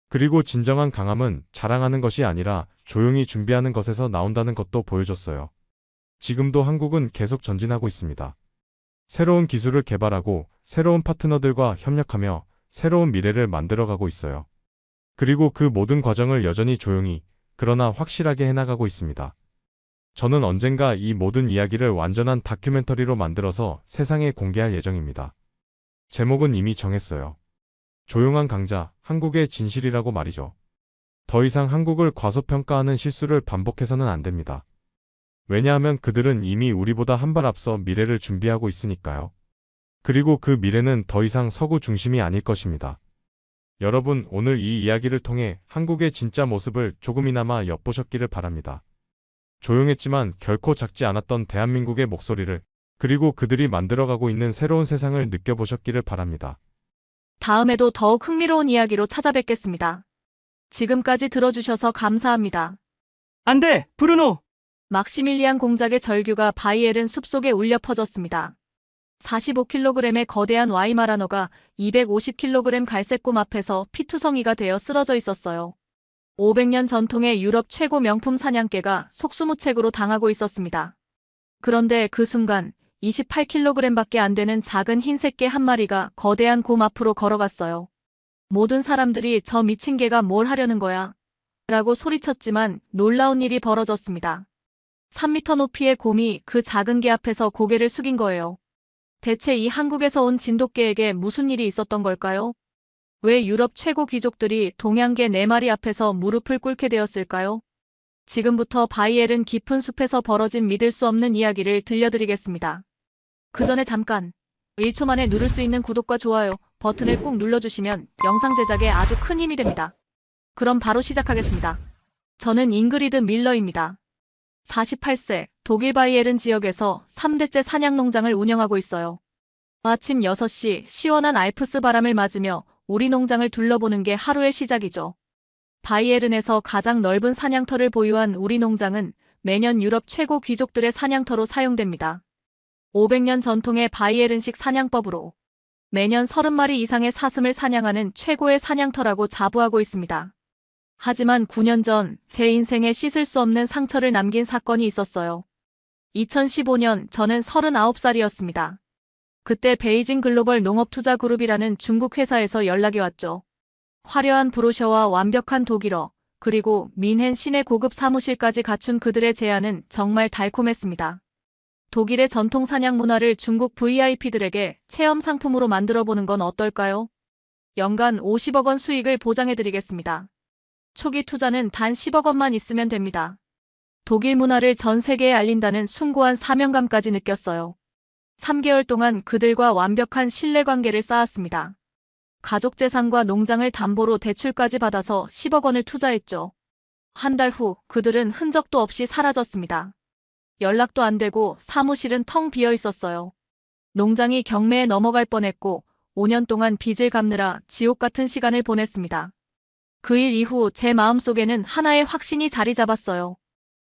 그리고 진정한 강함은 자랑하는 것이 아니라 조용히 준비하는 것에서 나온다는 것도 보여줬어요. 지금도 한국은 계속 전진하고 있습니다. 새로운 기술을 개발하고 새로운 파트너들과 협력하며 새로운 미래를 만들어가고 있어요. 그리고 그 모든 과정을 여전히 조용히, 그러나 확실하게 해나가고 있습니다. 저는 언젠가 이 모든 이야기를 완전한 다큐멘터리로 만들어서 세상에 공개할 예정입니다. 제목은 이미 정했어요. 조용한 강자, 한국의 진실이라고 말이죠. 더 이상 한국을 과소평가하는 실수를 반복해서는 안 됩니다. 왜냐하면 그들은 이미 우리보다 한 발 앞서 미래를 준비하고 있으니까요. 그리고 그 미래는 더 이상 서구 중심이 아닐 것입니다. 여러분, 오늘 이 이야기를 통해 한국의 진짜 모습을 조금이나마 엿보셨기를 바랍니다. 조용했지만 결코 작지 않았던 대한민국의 목소리를, 그리고 그들이 만들어가고 있는 새로운 세상을 느껴보셨기를 바랍니다. 다음에도 더욱 흥미로운 이야기로 찾아뵙겠습니다. 지금까지 들어주셔서 감사합니다. 안 돼, 브루노! 막시밀리안 공작의 절규가 바이에른 숲속에 울려 퍼졌습니다. 45kg의 거대한 와이마라너가 250kg 갈색곰 앞에서 피투성이가 되어 쓰러져 있었어요. 500년 전통의 유럽 최고 명품 사냥개가 속수무책으로 당하고 있었습니다. 그런데 그 순간 28kg밖에 안 되는 작은 흰색 개 한 마리가 거대한 곰 앞으로 걸어갔어요. 모든 사람들이 저 미친 개가 뭘 하려는 거야? 라고 소리쳤지만 놀라운 일이 벌어졌습니다. 3m 높이의 곰이 그 작은 개 앞에서 고개를 숙인 거예요. 대체 이 한국에서 온 진돗개에게 무슨 일이 있었던 걸까요? 왜 유럽 최고 귀족들이 동양개 4마리 앞에서 무릎을 꿇게 되었을까요? 지금부터 바이에른 깊은 숲에서 벌어진 믿을 수 없는 이야기를 들려드리겠습니다. 그 전에 잠깐 1초 만에 누를 수 있는 구독과 좋아요 버튼을 꾹 눌러주시면 영상 제작에 아주 큰 힘이 됩니다. 그럼 바로 시작하겠습니다. 저는 잉그리드 밀러입니다. 48세, 독일 바이에른 지역에서 3대째 사냥농장을 운영하고 있어요. 아침 6시 시원한 알프스 바람을 맞으며 우리 농장을 둘러보는 게 하루의 시작이죠. 바이에른에서 가장 넓은 사냥터를 보유한 우리 농장은 매년 유럽 최고 귀족들의 사냥터로 사용됩니다. 500년 전통의 바이에른식 사냥법으로 매년 30마리 이상의 사슴을 사냥하는 최고의 사냥터라고 자부하고 있습니다. 하지만 9년 전 제 인생에 씻을 수 없는 상처를 남긴 사건이 있었어요. 2015년 저는 39살이었습니다. 그때 베이징 글로벌 농업투자그룹이라는 중국 회사에서 연락이 왔죠. 화려한 브로셔와 완벽한 독일어, 그리고 민헨 시내 고급 사무실까지 갖춘 그들의 제안은 정말 달콤했습니다. 독일의 전통 사냥 문화를 중국 VIP들에게 체험 상품으로 만들어보는 건 어떨까요? 연간 50억 원 수익을 보장해드리겠습니다. 초기 투자는 단 10억 원만 있으면 됩니다. 독일 문화를 전 세계에 알린다는 숭고한 사명감까지 느꼈어요. 3개월 동안 그들과 완벽한 신뢰관계를 쌓았습니다. 가족 재산과 농장을 담보로 대출까지 받아서 10억 원을 투자했죠. 한 달 후 그들은 흔적도 없이 사라졌습니다. 연락도 안 되고 사무실은 텅 비어 있었어요. 농장이 경매에 넘어갈 뻔했고 5년 동안 빚을 갚느라 지옥 같은 시간을 보냈습니다. 그 일 이후 제 마음속에는 하나의 확신이 자리 잡았어요.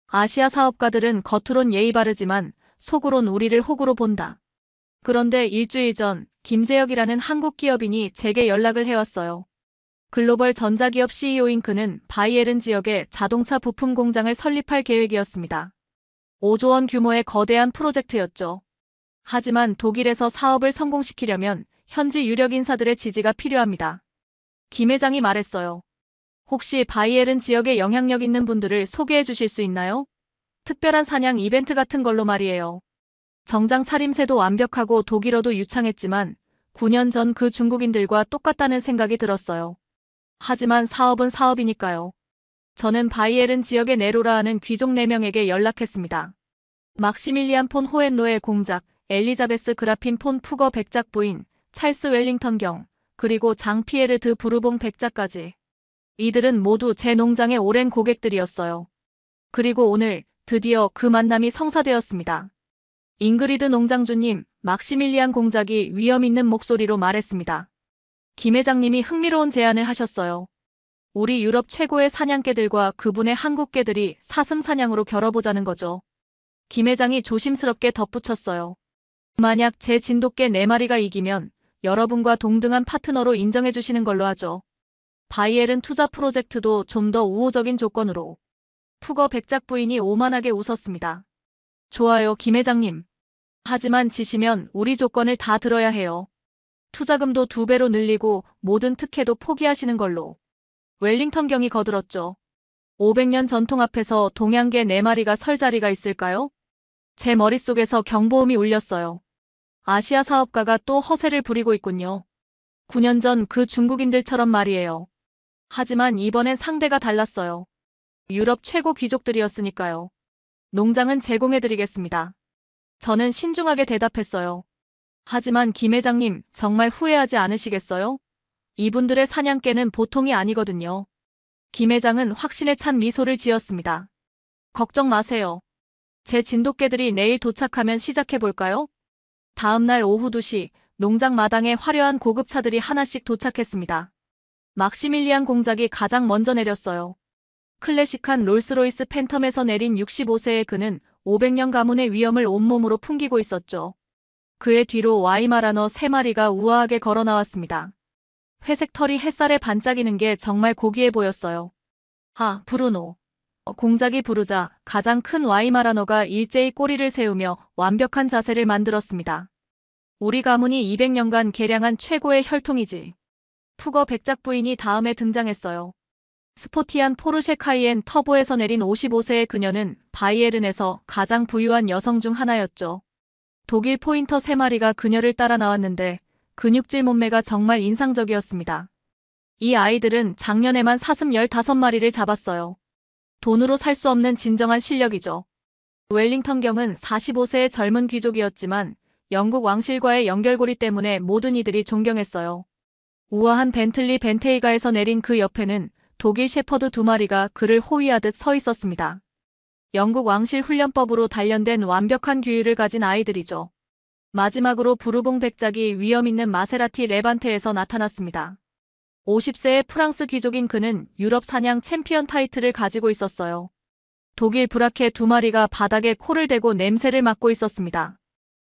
아시아 사업가들은 겉으론 예의 바르지만 속으론 우리를 호구로 본다. 그런데 일주일 전 김재혁이라는 한국 기업인이 제게 연락을 해왔어요. 글로벌 전자기업 CEO인 그는 바이에른 지역에 자동차 부품 공장을 설립할 계획이었습니다. 5조 원 규모의 거대한 프로젝트였죠. 하지만 독일에서 사업을 성공시키려면 현지 유력 인사들의 지지가 필요합니다. 김 회장이 말했어요. 혹시 바이에른 지역에 영향력 있는 분들을 소개해 주실 수 있나요? 특별한 사냥 이벤트 같은 걸로 말이에요. 정장 차림새도 완벽하고 독일어도 유창했지만 9년 전 그 중국인들과 똑같다는 생각이 들었어요. 하지만 사업은 사업이니까요. 저는 바이에른 지역의 네로라 하는 귀족 4명에게 연락했습니다. 막시밀리안 폰 호헨로의 공작, 엘리자베스 그라핀 폰 푸거 백작 부인, 찰스 웰링턴 경, 그리고 장 피에르 드 부르봉 백작까지. 이들은 모두 제 농장의 오랜 고객들이었어요. 그리고 오늘 드디어 그 만남이 성사되었습니다. 잉그리드 농장주님, 막시밀리안 공작이 위험 있는 목소리로 말했습니다. 김 회장님이 흥미로운 제안을 하셨어요. 우리 유럽 최고의 사냥개들과 그분의 한국개들이 사슴 사냥으로 겨뤄보자는 거죠. 김 회장이 조심스럽게 덧붙였어요. 만약 제 진돗개 4마리가 이기면 여러분과 동등한 파트너로 인정해 주시는 걸로 하죠. 바이에른 투자 프로젝트도 좀 더 우호적인 조건으로. 푸거 백작 부인이 오만하게 웃었습니다. 좋아요, 김 회장님. 하지만 지시면 우리 조건을 다 들어야 해요. 투자금도 2배로 늘리고 모든 특혜도 포기하시는 걸로. 웰링턴 경이 거들었죠. 500년 전통 앞에서 동양개 4마리가 설 자리가 있을까요? 제 머릿속에서 경보음이 울렸어요. 아시아 사업가가 또 허세를 부리고 있군요. 9년 전 그 중국인들처럼 말이에요. 하지만 이번엔 상대가 달랐어요. 유럽 최고 귀족들이었으니까요. 농장은 제공해드리겠습니다. 저는 신중하게 대답했어요. 하지만 김 회장님, 정말 후회하지 않으시겠어요? 이분들의 사냥개는 보통이 아니거든요. 김 회장은 확신에 찬 미소를 지었습니다. 걱정 마세요. 제 진돗개들이 내일 도착하면 시작해볼까요? 다음 날 오후 2시, 농장 마당에 화려한 고급차들이 하나씩 도착했습니다. 막시밀리안 공작이 가장 먼저 내렸어요. 클래식한 롤스로이스 팬텀에서 내린 65세의 그는 500년 가문의 위엄을 온몸으로 풍기고 있었죠. 그의 뒤로 와이마라너 3마리가 우아하게 걸어 나왔습니다. 회색 털이 햇살에 반짝이는 게 정말 고귀해 보였어요. 아, 브루노. 공작이 부르자 가장 큰 와이마라너가 일제히 꼬리를 세우며 완벽한 자세를 만들었습니다. 우리 가문이 200년간 개량한 최고의 혈통이지. 푸거 백작 부인이 다음에 등장했어요. 스포티한 포르쉐 카이엔 터보에서 내린 55세의 그녀는 바이에른에서 가장 부유한 여성 중 하나였죠. 독일 포인터 3마리가 그녀를 따라 나왔는데 근육질 몸매가 정말 인상적이었습니다. 이 아이들은 작년에만 사슴 15마리를 잡았어요. 돈으로 살 수 없는 진정한 실력이죠. 웰링턴 경은 45세의 젊은 귀족이었지만 영국 왕실과의 연결고리 때문에 모든 이들이 존경했어요. 우아한 벤틀리 벤테이가에서 내린 그 옆에는 독일 셰퍼드 2마리가 그를 호위하듯 서 있었습니다. 영국 왕실 훈련법으로 단련된 완벽한 규율을 가진 아이들이죠. 마지막으로 부르봉 백작이 위험 있는 마세라티 레반테에서 나타났습니다. 50세의 프랑스 귀족인 그는 유럽 사냥 챔피언 타이틀을 가지고 있었어요. 독일 브라케 2마리가 바닥에 코를 대고 냄새를 맡고 있었습니다.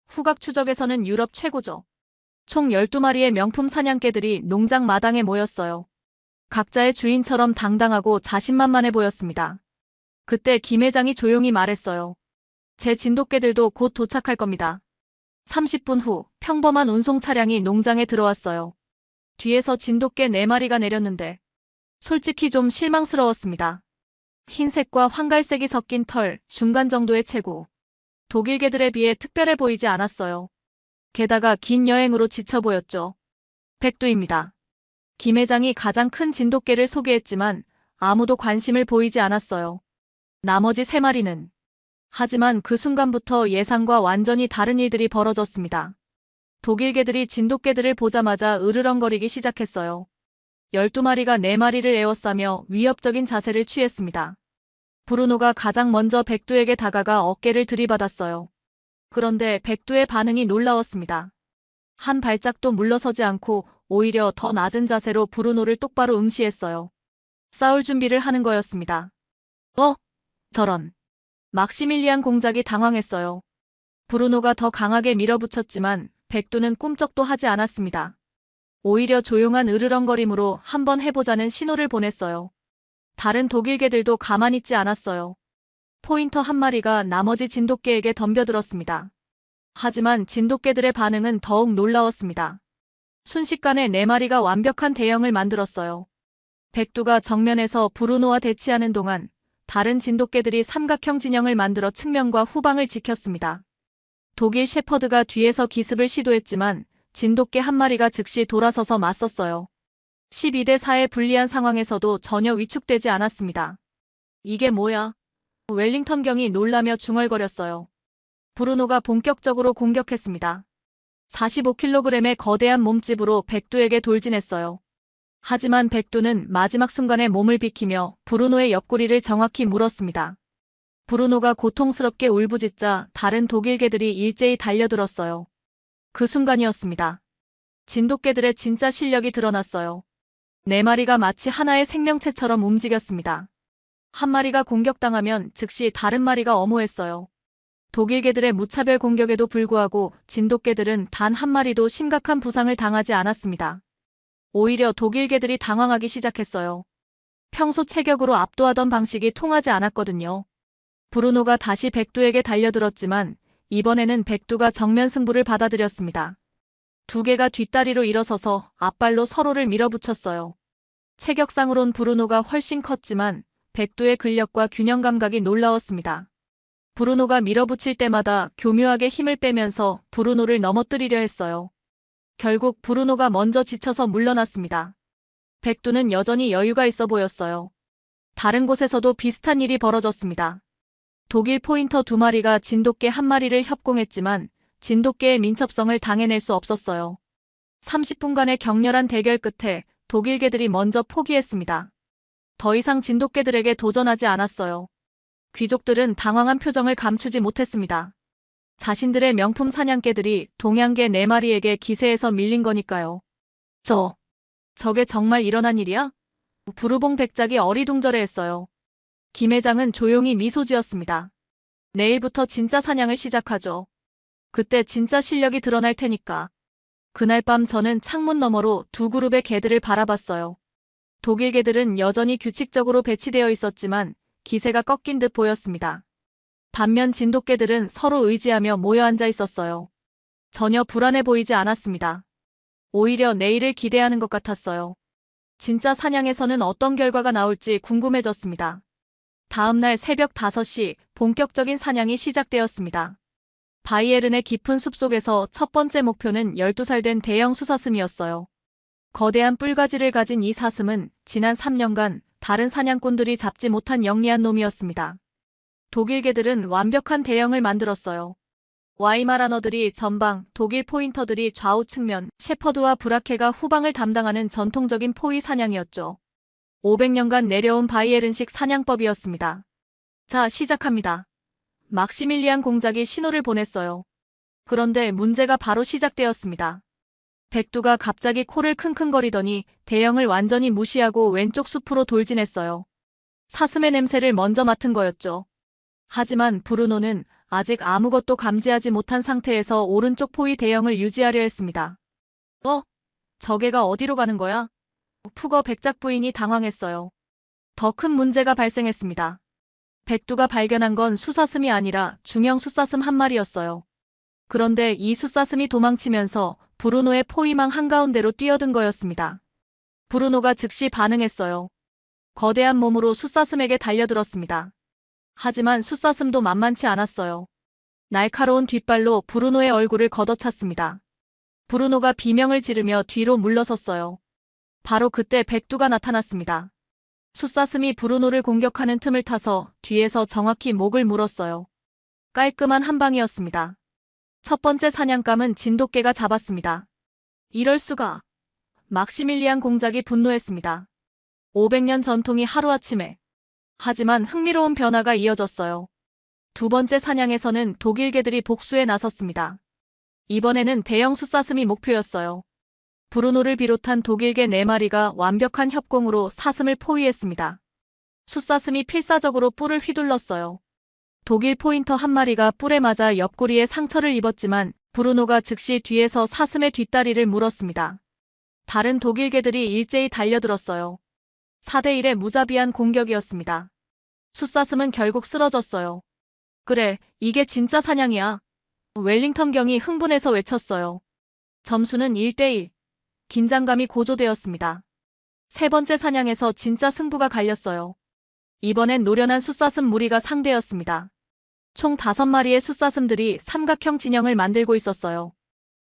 후각 추적에서는 유럽 최고죠. 총 12마리의 명품 사냥개들이 농장 마당에 모였어요. 각자의 주인처럼 당당하고 자신만만해 보였습니다. 그때 김 회장이 조용히 말했어요. 제 진돗개들도 곧 도착할 겁니다. 30분 후 평범한 운송 차량이 농장에 들어왔어요. 뒤에서 진돗개 4마리가 내렸는데 솔직히 좀 실망스러웠습니다. 흰색과 황갈색이 섞인 털, 중간 정도의 체구. 독일 개들에 비해 특별해 보이지 않았어요. 게다가 긴 여행으로 지쳐 보였죠. 백두입니다. 김 회장이 가장 큰 진돗개를 소개했지만 아무도 관심을 보이지 않았어요. 나머지 3마리는. 하지만 그 순간부터 예상과 완전히 다른 일들이 벌어졌습니다. 독일 개들이 진돗개들을 보자마자 으르렁거리기 시작했어요. 12마리가 4마리를 에워싸며 위협적인 자세를 취했습니다. 브루노가 가장 먼저 백두에게 다가가 어깨를 들이받았어요. 그런데 백두의 반응이 놀라웠습니다. 한 발짝도 물러서지 않고 오히려 더 낮은 자세로 브루노를 똑바로 응시했어요. 싸울 준비를 하는 거였습니다. 저런. 막시밀리안 공작이 당황했어요. 브루노가 더 강하게 밀어붙였지만 백두는 꿈쩍도 하지 않았습니다. 오히려 조용한 으르렁거림으로 한번 해보자는 신호를 보냈어요. 다른 독일 개들도 가만히 있지 않았어요. 포인터 1마리가 나머지 진돗개에게 덤벼들었습니다. 하지만 진돗개들의 반응은 더욱 놀라웠습니다. 순식간에 4마리가 완벽한 대형을 만들었어요. 백두가 정면에서 브루노와 대치하는 동안 다른 진돗개들이 삼각형 진영을 만들어 측면과 후방을 지켰습니다. 독일 셰퍼드가 뒤에서 기습을 시도했지만 진돗개 1마리가 즉시 돌아서서 맞섰어요. 12대 4의 불리한 상황에서도 전혀 위축되지 않았습니다. 이게 뭐야? 웰링턴 경이 놀라며 중얼거렸어요. 브루노가 본격적으로 공격했습니다. 45kg의 거대한 몸집으로 백두에게 돌진했어요. 하지만 백두는 마지막 순간에 몸을 비키며 브루노의 옆구리를 정확히 물었습니다. 브루노가 고통스럽게 울부짖자 다른 독일 개들이 일제히 달려들었어요. 그 순간이었습니다. 진돗개들의 진짜 실력이 드러났어요. 4마리가 마치 하나의 생명체처럼 움직였습니다. 한 마리가 공격당하면 즉시 다른 마리가 엄호했어요. 독일 개들의 무차별 공격에도 불구하고 진돗개들은 단 한 마리도 심각한 부상을 당하지 않았습니다. 오히려 독일 개들이 당황하기 시작했어요. 평소 체격으로 압도하던 방식이 통하지 않았거든요. 브루노가 다시 백두에게 달려들었지만 이번에는 백두가 정면 승부를 받아들였습니다. 2개가 뒷다리로 일어서서 앞발로 서로를 밀어붙였어요. 체격상으론 브루노가 훨씬 컸지만 백두의 근력과 균형 감각이 놀라웠습니다. 브루노가 밀어붙일 때마다 교묘하게 힘을 빼면서 브루노를 넘어뜨리려 했어요. 결국 브루노가 먼저 지쳐서 물러났습니다. 백두는 여전히 여유가 있어 보였어요. 다른 곳에서도 비슷한 일이 벌어졌습니다. 독일 포인터 2마리가 진돗개 1마리를 협공했지만 진돗개의 민첩성을 당해낼 수 없었어요. 30분간의 격렬한 대결 끝에 독일 개들이 먼저 포기했습니다. 더 이상 진돗개들에게 도전하지 않았어요. 귀족들은 당황한 표정을 감추지 못했습니다. 자신들의 명품 사냥개들이 동양개 4마리에게 기세에서 밀린 거니까요. 저게 정말 일어난 일이야? 부르봉 백작이 어리둥절해했어요. 김 회장은 조용히 미소 지었습니다. 내일부터 진짜 사냥을 시작하죠. 그때 진짜 실력이 드러날 테니까. 그날 밤 저는 창문 너머로 두 그룹의 개들을 바라봤어요. 독일 개들은 여전히 규칙적으로 배치되어 있었지만 기세가 꺾인 듯 보였습니다. 반면 진돗개들은 서로 의지하며 모여 앉아 있었어요. 전혀 불안해 보이지 않았습니다. 오히려 내일을 기대하는 것 같았어요. 진짜 사냥에서는 어떤 결과가 나올지 궁금해졌습니다. 다음 날 새벽 5시 본격적인 사냥이 시작되었습니다. 바이에른의 깊은 숲속에서 첫 번째 목표는 12살 된 대형 수사슴이었어요. 거대한 뿔가지를 가진 이 사슴은 지난 3년간 다른 사냥꾼들이 잡지 못한 영리한 놈이었습니다. 독일 개들은 완벽한 대형을 만들었어요. 와이마라너들이 전방, 독일 포인터들이 좌우 측면, shepherd와 브라케가 후방을 담당하는 전통적인 포위 사냥이었죠. 500년간 내려온 바이에른식 사냥법이었습니다. 자, 시작합니다. 막시밀리안 공작이 신호를 보냈어요. 그런데 문제가 바로 시작되었습니다. 백두가 갑자기 코를 킁킁거리더니 대형을 완전히 무시하고 왼쪽 숲으로 돌진했어요. 사슴의 냄새를 먼저 맡은 거였죠. 하지만 브루노는 아직 아무것도 감지하지 못한 상태에서 오른쪽 포위 대형을 유지하려 했습니다. 저 개가 어디로 가는 거야? 푸거 백작 부인이 당황했어요. 더 큰 문제가 발생했습니다. 백두가 발견한 건 수사슴이 아니라 중형 숫사슴 한 마리였어요. 그런데 이 숫사슴이 도망치면서 브루노의 포위망 한가운데로 뛰어든 거였습니다. 브루노가 즉시 반응했어요. 거대한 몸으로 숫사슴에게 달려들었습니다. 하지만 숫사슴도 만만치 않았어요. 날카로운 뒷발로 브루노의 얼굴을 걷어찼습니다. 브루노가 비명을 지르며 뒤로 물러섰어요. 바로 그때 백두가 나타났습니다. 숫사슴이 브루노를 공격하는 틈을 타서 뒤에서 정확히 목을 물었어요. 깔끔한 한 방이었습니다. 첫 번째 사냥감은 진돗개가 잡았습니다. 이럴 수가. 막시밀리안 공작이 분노했습니다. 500년 전통이 하루아침에. 하지만 흥미로운 변화가 이어졌어요. 두 번째 사냥에서는 독일 개들이 복수에 나섰습니다. 이번에는 대형 숫사슴이 목표였어요. 브루노를 비롯한 독일개 4마리가 완벽한 협공으로 사슴을 포위했습니다. 숫사슴이 필사적으로 뿔을 휘둘렀어요. 독일 포인터 한 마리가 뿔에 맞아 옆구리에 상처를 입었지만 브루노가 즉시 뒤에서 사슴의 뒷다리를 물었습니다. 다른 독일 개들이 일제히 달려들었어요. 4대1의 무자비한 공격이었습니다. 숫사슴은 결국 쓰러졌어요. 그래, 이게 진짜 사냥이야. 웰링턴 경이 흥분해서 외쳤어요. 점수는 1대1. 긴장감이 고조되었습니다. 세 번째 사냥에서 진짜 승부가 갈렸어요. 이번엔 노련한 숫사슴 무리가 상대였습니다. 총 5마리의 숫사슴들이 삼각형 진영을 만들고 있었어요.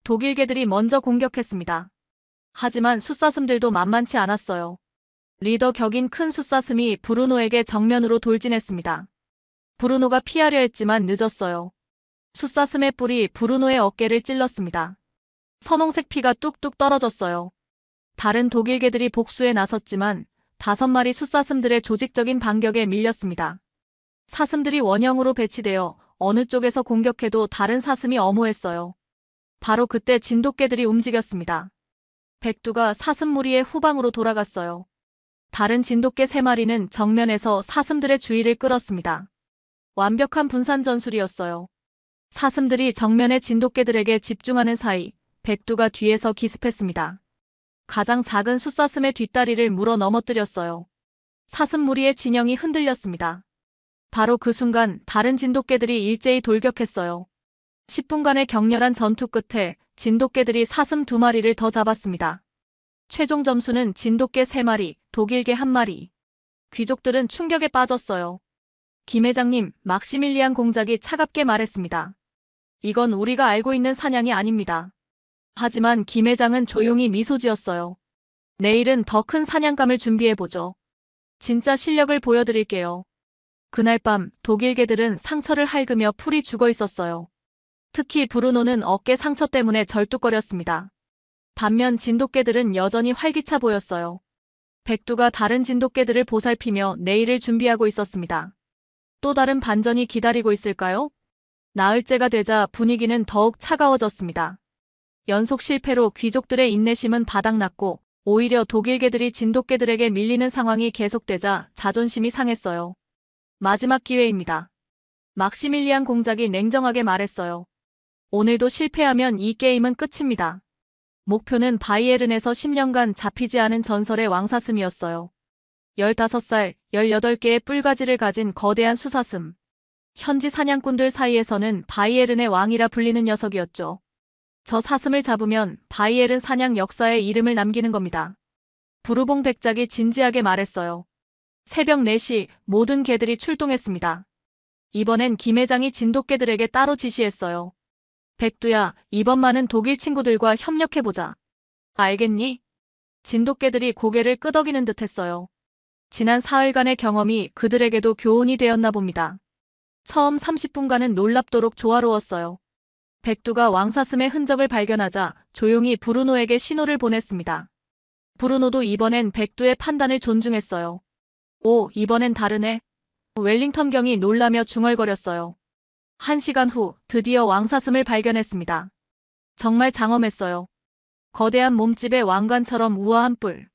독일 개들이 먼저 공격했습니다. 하지만 숫사슴들도 만만치 않았어요. 리더 격인 큰 숫사슴이 브루노에게 정면으로 돌진했습니다. 브루노가 피하려 했지만 늦었어요. 숫사슴의 뿔이 브루노의 어깨를 찔렀습니다. 선홍색 피가 뚝뚝 떨어졌어요. 다른 독일 개들이 복수에 나섰지만 5마리 숫사슴들의 조직적인 반격에 밀렸습니다. 사슴들이 원형으로 배치되어 어느 쪽에서 공격해도 다른 사슴이 엄호했어요. 바로 그때 진돗개들이 움직였습니다. 백두가 사슴 무리의 후방으로 돌아갔어요. 다른 진돗개 3마리는 정면에서 사슴들의 주의를 끌었습니다. 완벽한 분산 전술이었어요. 사슴들이 정면의 진돗개들에게 집중하는 사이 백두가 뒤에서 기습했습니다. 가장 작은 숫사슴의 뒷다리를 물어 넘어뜨렸어요. 사슴 무리의 진영이 흔들렸습니다. 바로 그 순간 다른 진돗개들이 일제히 돌격했어요. 10분간의 격렬한 전투 끝에 진돗개들이 사슴 2마리를 더 잡았습니다. 최종 점수는 진돗개 3마리, 독일개 1마리. 귀족들은 충격에 빠졌어요. 김 회장님, 막시밀리안 공작이 차갑게 말했습니다. 이건 우리가 알고 있는 사냥이 아닙니다. 하지만 김 회장은 조용히 미소 지었어요. 내일은 더 큰 사냥감을 준비해보죠. 진짜 실력을 보여드릴게요. 그날 밤 독일 개들은 상처를 핥으며 풀이 죽어 있었어요. 특히 브루노는 어깨 상처 때문에 절뚝거렸습니다. 반면 진돗개들은 여전히 활기차 보였어요. 백두가 다른 진돗개들을 보살피며 내일을 준비하고 있었습니다. 또 다른 반전이 기다리고 있을까요? 나흘째가 되자 분위기는 더욱 차가워졌습니다. 연속 실패로 귀족들의 인내심은 바닥났고 오히려 독일개들이 진돗개들에게 밀리는 상황이 계속되자 자존심이 상했어요. 마지막 기회입니다. 막시밀리안 공작이 냉정하게 말했어요. 오늘도 실패하면 이 게임은 끝입니다. 목표는 바이에른에서 10년간 잡히지 않은 전설의 왕사슴이었어요. 15살, 18개의 뿔가지를 가진 거대한 수사슴. 현지 사냥꾼들 사이에서는 바이에른의 왕이라 불리는 녀석이었죠. 저 사슴을 잡으면 바이에른 사냥 역사에 이름을 남기는 겁니다. 부르봉 백작이 진지하게 말했어요. 새벽 4시 모든 개들이 출동했습니다. 이번엔 김 회장이 진돗개들에게 따로 지시했어요. 백두야, 이번만은 독일 친구들과 협력해보자. 알겠니? 진돗개들이 고개를 끄덕이는 듯 했어요. 지난 사흘간의 경험이 그들에게도 교훈이 되었나 봅니다. 처음 30분간은 놀랍도록 조화로웠어요. 백두가 왕사슴의 흔적을 발견하자 조용히 브루노에게 신호를 보냈습니다. 브루노도 이번엔 백두의 판단을 존중했어요. 오, 이번엔 다르네. 웰링턴 경이 놀라며 중얼거렸어요. 1시간 후 드디어 왕사슴을 발견했습니다. 정말 장엄했어요. 거대한 몸집의 왕관처럼 우아한 뿔.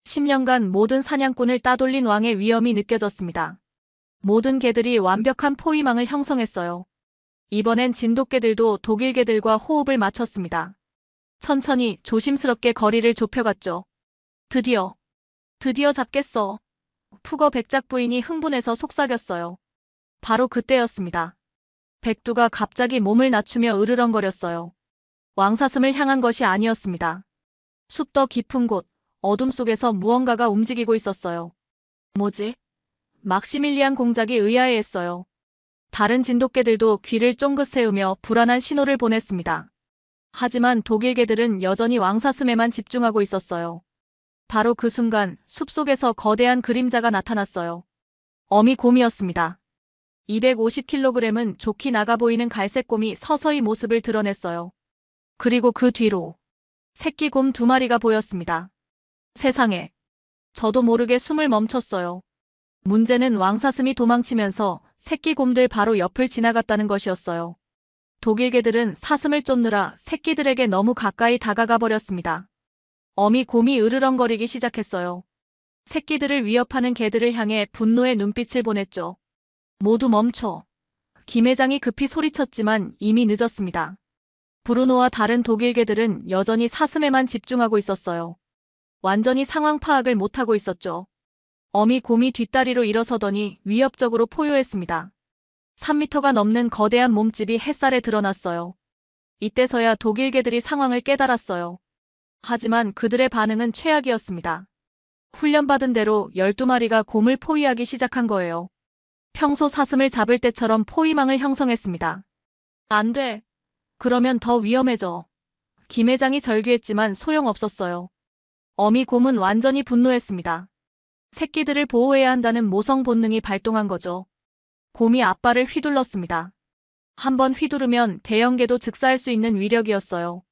10년간 모든 사냥꾼을 따돌린 왕의 위엄이 느껴졌습니다. 모든 개들이 완벽한 포위망을 형성했어요. 이번엔 진돗개들도 독일개들과 호흡을 맞췄습니다. 천천히 조심스럽게 거리를 좁혀갔죠. 드디어 잡겠어. 푸거 백작 부인이 흥분해서 속삭였어요. 바로 그때였습니다. 백두가 갑자기 몸을 낮추며 으르렁거렸어요. 왕사슴을 향한 것이 아니었습니다. 숲 더 깊은 곳, 어둠 속에서 무언가가 움직이고 있었어요. 뭐지? 막시밀리안 공작이 의아해했어요. 다른 진돗개들도 귀를 쫑긋 세우며 불안한 신호를 보냈습니다. 하지만 독일개들은 여전히 왕사슴에만 집중하고 있었어요. 바로 그 순간 숲속에서 거대한 그림자가 나타났어요. 어미곰이었습니다. 250kg은 좋게 나가 보이는 갈색곰이 서서히 모습을 드러냈어요. 그리고 그 뒤로 새끼곰 2마리가 보였습니다. 세상에. 저도 모르게 숨을 멈췄어요. 문제는 왕사슴이 도망치면서 새끼곰들 바로 옆을 지나갔다는 것이었어요. 독일개들은 사슴을 쫓느라 새끼들에게 너무 가까이 다가가 버렸습니다. 어미곰이 으르렁거리기 시작했어요. 새끼들을 위협하는 개들을 향해 분노의 눈빛을 보냈죠. 모두 멈춰. 김 회장이 급히 소리쳤지만 이미 늦었습니다. 브루노와 다른 독일개들은 여전히 사슴에만 집중하고 있었어요. 완전히 상황 파악을 못하고 있었죠. 어미곰이 뒷다리로 일어서더니 위협적으로 포효했습니다. 3m가 넘는 거대한 몸집이 햇살에 드러났어요. 이때서야 독일개들이 상황을 깨달았어요. 하지만 그들의 반응은 최악이었습니다. 훈련받은 대로 12마리가 곰을 포위하기 시작한 거예요. 평소 사슴을 잡을 때처럼 포위망을 형성했습니다. 안 돼. 그러면 더 위험해져. 김 회장이 절규했지만 소용없었어요. 어미곰은 완전히 분노했습니다. 새끼들을 보호해야 한다는 모성 본능이 발동한 거죠. 곰이 앞발을 휘둘렀습니다. 한번 휘두르면 대형개도 즉사할 수 있는 위력이었어요.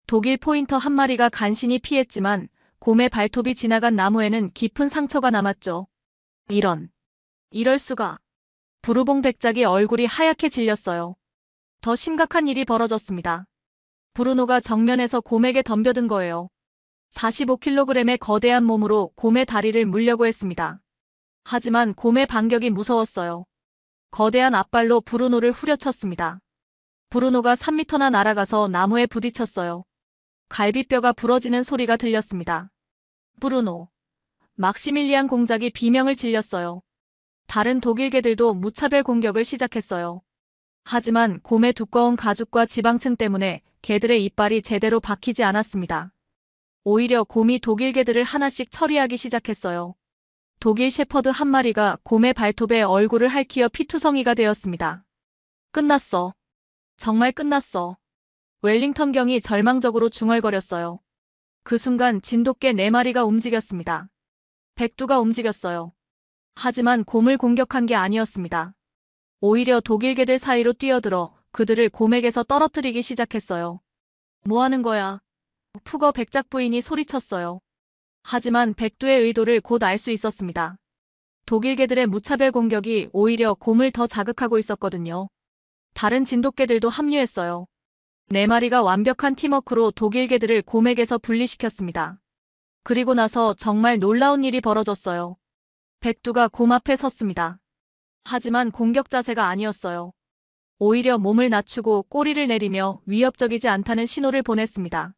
독일 포인터 1마리가 간신히 피했지만 곰의 발톱이 지나간 나무에는 깊은 상처가 남았죠. 이럴 수가. 부르봉 백작이 얼굴이 하얗게 질렸어요. 더 심각한 일이 벌어졌습니다. 브루노가 정면에서 곰에게 덤벼든 거예요. 45kg의 거대한 몸으로 곰의 다리를 물려고 했습니다. 하지만 곰의 반격이 무서웠어요. 거대한 앞발로 브루노를 후려쳤습니다. 브루노가 3m나 날아가서 나무에 부딪혔어요. 갈비뼈가 부러지는 소리가 들렸습니다. 브루노. 막시밀리안 공작이 비명을 질렸어요. 다른 독일개들도 무차별 공격을 시작했어요. 하지만 곰의 두꺼운 가죽과 지방층 때문에 개들의 이빨이 제대로 박히지 않았습니다. 오히려 곰이 독일개들을 하나씩 처리하기 시작했어요. 독일 셰퍼드 1마리가 곰의 발톱에 얼굴을 핥히어 피투성이가 되었습니다. 끝났어. 정말 끝났어. 웰링턴 경이 절망적으로 중얼거렸어요. 그 순간 진돗개 4마리가 움직였습니다. 백두가 움직였어요. 하지만 곰을 공격한 게 아니었습니다. 오히려 독일개들 사이로 뛰어들어 그들을 곰에게서 떨어뜨리기 시작했어요. 뭐 하는 거야? 푸거 백작 부인이 소리쳤어요. 하지만 백두의 의도를 곧 알 수 있었습니다. 독일 개들의 무차별 공격이 오히려 곰을 더 자극하고 있었거든요. 다른 진돗개들도 합류했어요. 네 마리가 완벽한 팀워크로 독일 개들을 곰에게서 분리시켰습니다. 그리고 나서 정말 놀라운 일이 벌어졌어요. 백두가 곰 앞에 섰습니다. 하지만 공격 자세가 아니었어요. 오히려 몸을 낮추고 꼬리를 내리며 위협적이지 않다는 신호를 보냈습니다.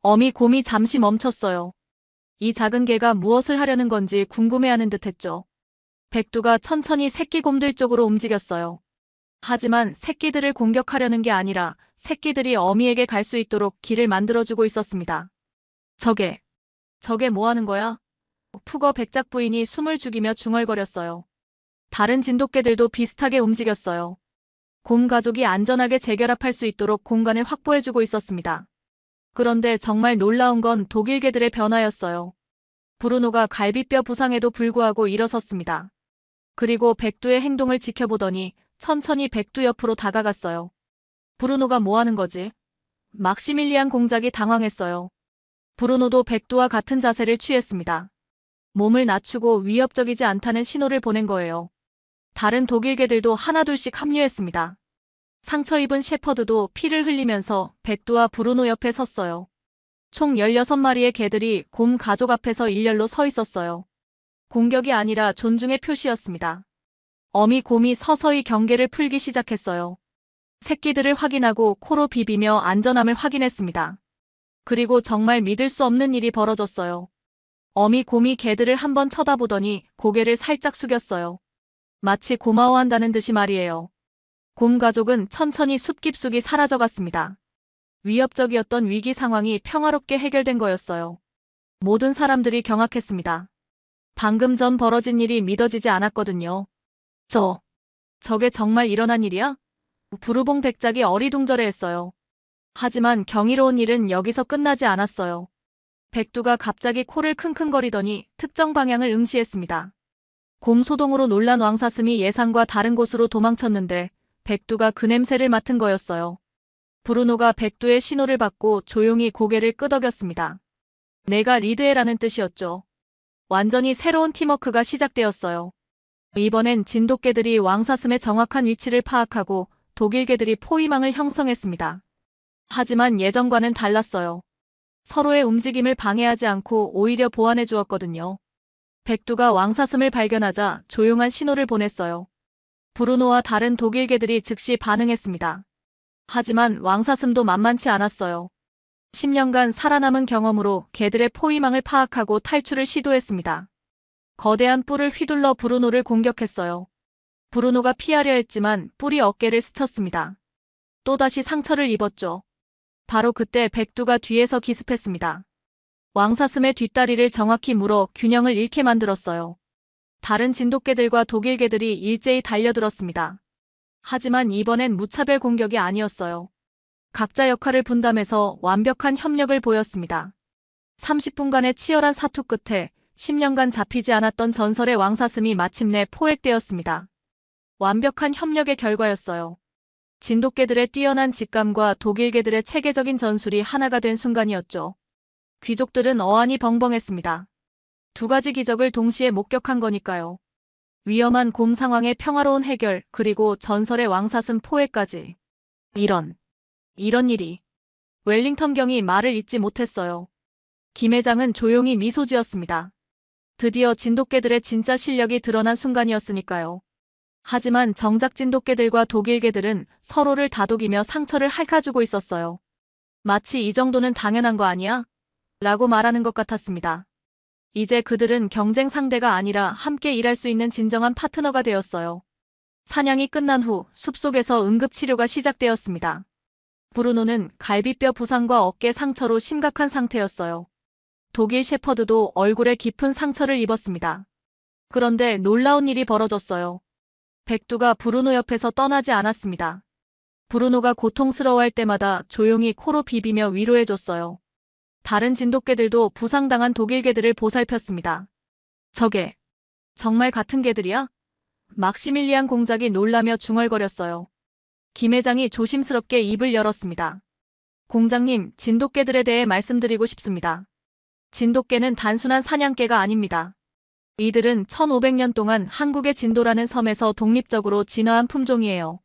어미 곰이 잠시 멈췄어요. 이 작은 개가 무엇을 하려는 건지 궁금해하는 듯했죠. 백두가 천천히 새끼 곰들 쪽으로 움직였어요. 하지만 새끼들을 공격하려는 게 아니라 새끼들이 어미에게 갈 수 있도록 길을 만들어주고 있었습니다. 저게 뭐 하는 거야? 푸거 백작 부인이 숨을 죽이며 중얼거렸어요. 다른 진돗개들도 비슷하게 움직였어요. 곰 가족이 안전하게 재결합할 수 있도록 공간을 확보해주고 있었습니다. 그런데 정말 놀라운 건 독일 개들의 변화였어요. 브루노가 갈비뼈 부상에도 불구하고 일어섰습니다. 그리고 백두의 행동을 지켜보더니 천천히 백두 옆으로 다가갔어요. 브루노가 뭐 하는 거지? 막시밀리안 공작이 당황했어요. 브루노도 백두와 같은 자세를 취했습니다. 몸을 낮추고 위협적이지 않다는 신호를 보낸 거예요. 다른 독일 개들도 하나둘씩 합류했습니다. 상처 입은 셰퍼드도 피를 흘리면서 백두와 브루노 옆에 섰어요. 총 16마리의 개들이 곰 가족 앞에서 일렬로 서 있었어요. 공격이 아니라 존중의 표시였습니다. 어미 곰이 서서히 경계를 풀기 시작했어요. 새끼들을 확인하고 코로 비비며 안전함을 확인했습니다. 그리고 정말 믿을 수 없는 일이 벌어졌어요. 어미 곰이 개들을 한번 쳐다보더니 고개를 살짝 숙였어요. 마치 고마워한다는 듯이 말이에요. 곰 가족은 천천히 숲 깊숙이 사라져갔습니다. 위협적이었던 위기 상황이 평화롭게 해결된 거였어요. 모든 사람들이 경악했습니다. 방금 전 벌어진 일이 믿어지지 않았거든요. 저게 정말 일어난 일이야? 부르봉 백작이 어리둥절해했어요. 하지만 경이로운 일은 여기서 끝나지 않았어요. 백두가 갑자기 코를 킁킁거리더니 특정 방향을 응시했습니다. 곰 소동으로 놀란 왕사슴이 예상과 다른 곳으로 도망쳤는데 백두가 그 냄새를 맡은 거였어요. 브루노가 백두의 신호를 받고 조용히 고개를 끄덕였습니다. 내가 리드해라는 뜻이었죠. 완전히 새로운 팀워크가 시작되었어요. 이번엔 진돗개들이 왕사슴의 정확한 위치를 파악하고 독일개들이 포위망을 형성했습니다. 하지만 예전과는 달랐어요. 서로의 움직임을 방해하지 않고 오히려 보완해 주었거든요. 백두가 왕사슴을 발견하자 조용한 신호를 보냈어요. 브루노와 다른 독일개들이 즉시 반응했습니다. 하지만 왕사슴도 만만치 않았어요. 10년간 살아남은 경험으로 개들의 포위망을 파악하고 탈출을 시도했습니다. 거대한 뿔을 휘둘러 브루노를 공격했어요. 브루노가 피하려 했지만 뿔이 어깨를 스쳤습니다. 또다시 상처를 입었죠. 바로 그때 백두가 뒤에서 기습했습니다. 왕사슴의 뒷다리를 정확히 물어 균형을 잃게 만들었어요. 다른 진돗개들과 독일개들이 일제히 달려들었습니다. 하지만 이번엔 무차별 공격이 아니었어요. 각자 역할을 분담해서 완벽한 협력을 보였습니다. 30분간의 치열한 사투 끝에 10년간 잡히지 않았던 전설의 왕사슴이 마침내 포획되었습니다. 완벽한 협력의 결과였어요. 진돗개들의 뛰어난 직감과 독일개들의 체계적인 전술이 하나가 된 순간이었죠. 귀족들은 어안이 벙벙했습니다. 두 가지 기적을 동시에 목격한 거니까요. 위험한 곰 상황의 평화로운 해결, 그리고 전설의 왕사슴 포획까지. 이런 일이. 웰링턴 경이 말을 잇지 못했어요. 김 회장은 조용히 미소 지었습니다. 드디어 진돗개들의 진짜 실력이 드러난 순간이었으니까요. 하지만 정작 진돗개들과 독일개들은 서로를 다독이며 상처를 핥아주고 있었어요. 마치 이 정도는 당연한 거 아니야? 라고 말하는 것 같았습니다. 이제 그들은 경쟁 상대가 아니라 함께 일할 수 있는 진정한 파트너가 되었어요. 사냥이 끝난 후 숲속에서 응급치료가 시작되었습니다. 브루노는 갈비뼈 부상과 어깨 상처로 심각한 상태였어요. 독일 셰퍼드도 얼굴에 깊은 상처를 입었습니다. 그런데 놀라운 일이 벌어졌어요. 백두가 브루노 옆에서 떠나지 않았습니다. 브루노가 고통스러워할 때마다 조용히 코로 비비며 위로해줬어요. 다른 진돗개들도 부상당한 독일개들을 보살폈습니다. 저게 정말 같은 개들이야? 막시밀리안 공작이 놀라며 중얼거렸어요. 김 회장이 조심스럽게 입을 열었습니다. 공장님, 진돗개들에 대해 말씀드리고 싶습니다. 진돗개는 단순한 사냥개가 아닙니다. 이들은 1500년 동안 한국의 진도라는 섬에서 독립적으로 진화한 품종이에요.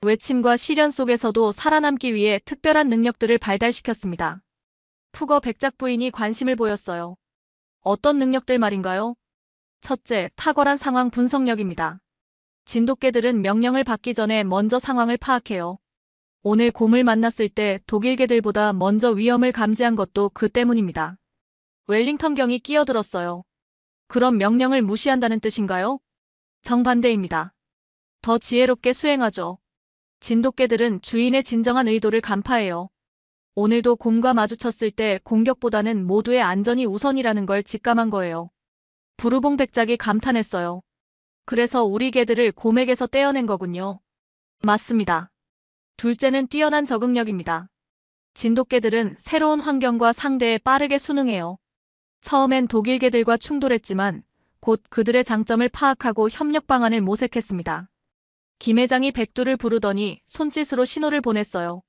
외침과 시련 속에서도 살아남기 위해 특별한 능력들을 발달시켰습니다. 푸거 백작 부인이 관심을 보였어요. 어떤 능력들 말인가요? 첫째, 탁월한 상황 분석력입니다. 진돗개들은 명령을 받기 전에 먼저 상황을 파악해요. 오늘 곰을 만났을 때 독일개들보다 먼저 위험을 감지한 것도 그 때문입니다. 웰링턴 경이 끼어들었어요. 그럼 명령을 무시한다는 뜻인가요? 정반대입니다. 더 지혜롭게 수행하죠. 진돗개들은 주인의 진정한 의도를 간파해요. 오늘도 곰과 마주쳤을 때 공격보다는 모두의 안전이 우선이라는 걸 직감한 거예요. 부르봉 백작이 감탄했어요. 그래서 우리 개들을 곰에게서 떼어낸 거군요. 맞습니다. 둘째는 뛰어난 적응력입니다. 진돗개들은 새로운 환경과 상대에 빠르게 순응해요. 처음엔 독일개들과 충돌했지만 곧 그들의 장점을 파악하고 협력 방안을 모색했습니다. 김 회장이 백두를 부르더니 손짓으로 신호를 보냈어요.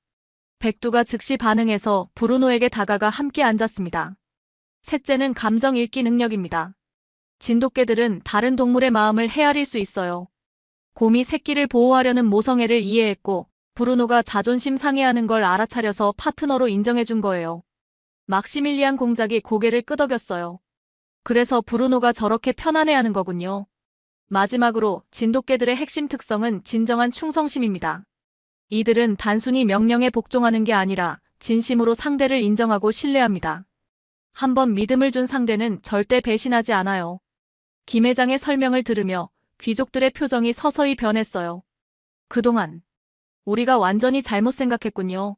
백두가 즉시 반응해서 브루노에게 다가가 함께 앉았습니다. 셋째는 감정 읽기 능력입니다. 진돗개들은 다른 동물의 마음을 헤아릴 수 있어요. 곰이 새끼를 보호하려는 모성애를 이해했고 브루노가 자존심 상해하는 걸 알아차려서 파트너로 인정해준 거예요. 막시밀리안 공작이 고개를 끄덕였어요. 그래서 브루노가 저렇게 편안해하는 거군요. 마지막으로 진돗개들의 핵심 특성은 진정한 충성심입니다. 이들은 단순히 명령에 복종하는 게 아니라 진심으로 상대를 인정하고 신뢰합니다. 한번 믿음을 준 상대는 절대 배신하지 않아요. 김 회장의 설명을 들으며 귀족들의 표정이 서서히 변했어요. 그동안 우리가 완전히 잘못 생각했군요.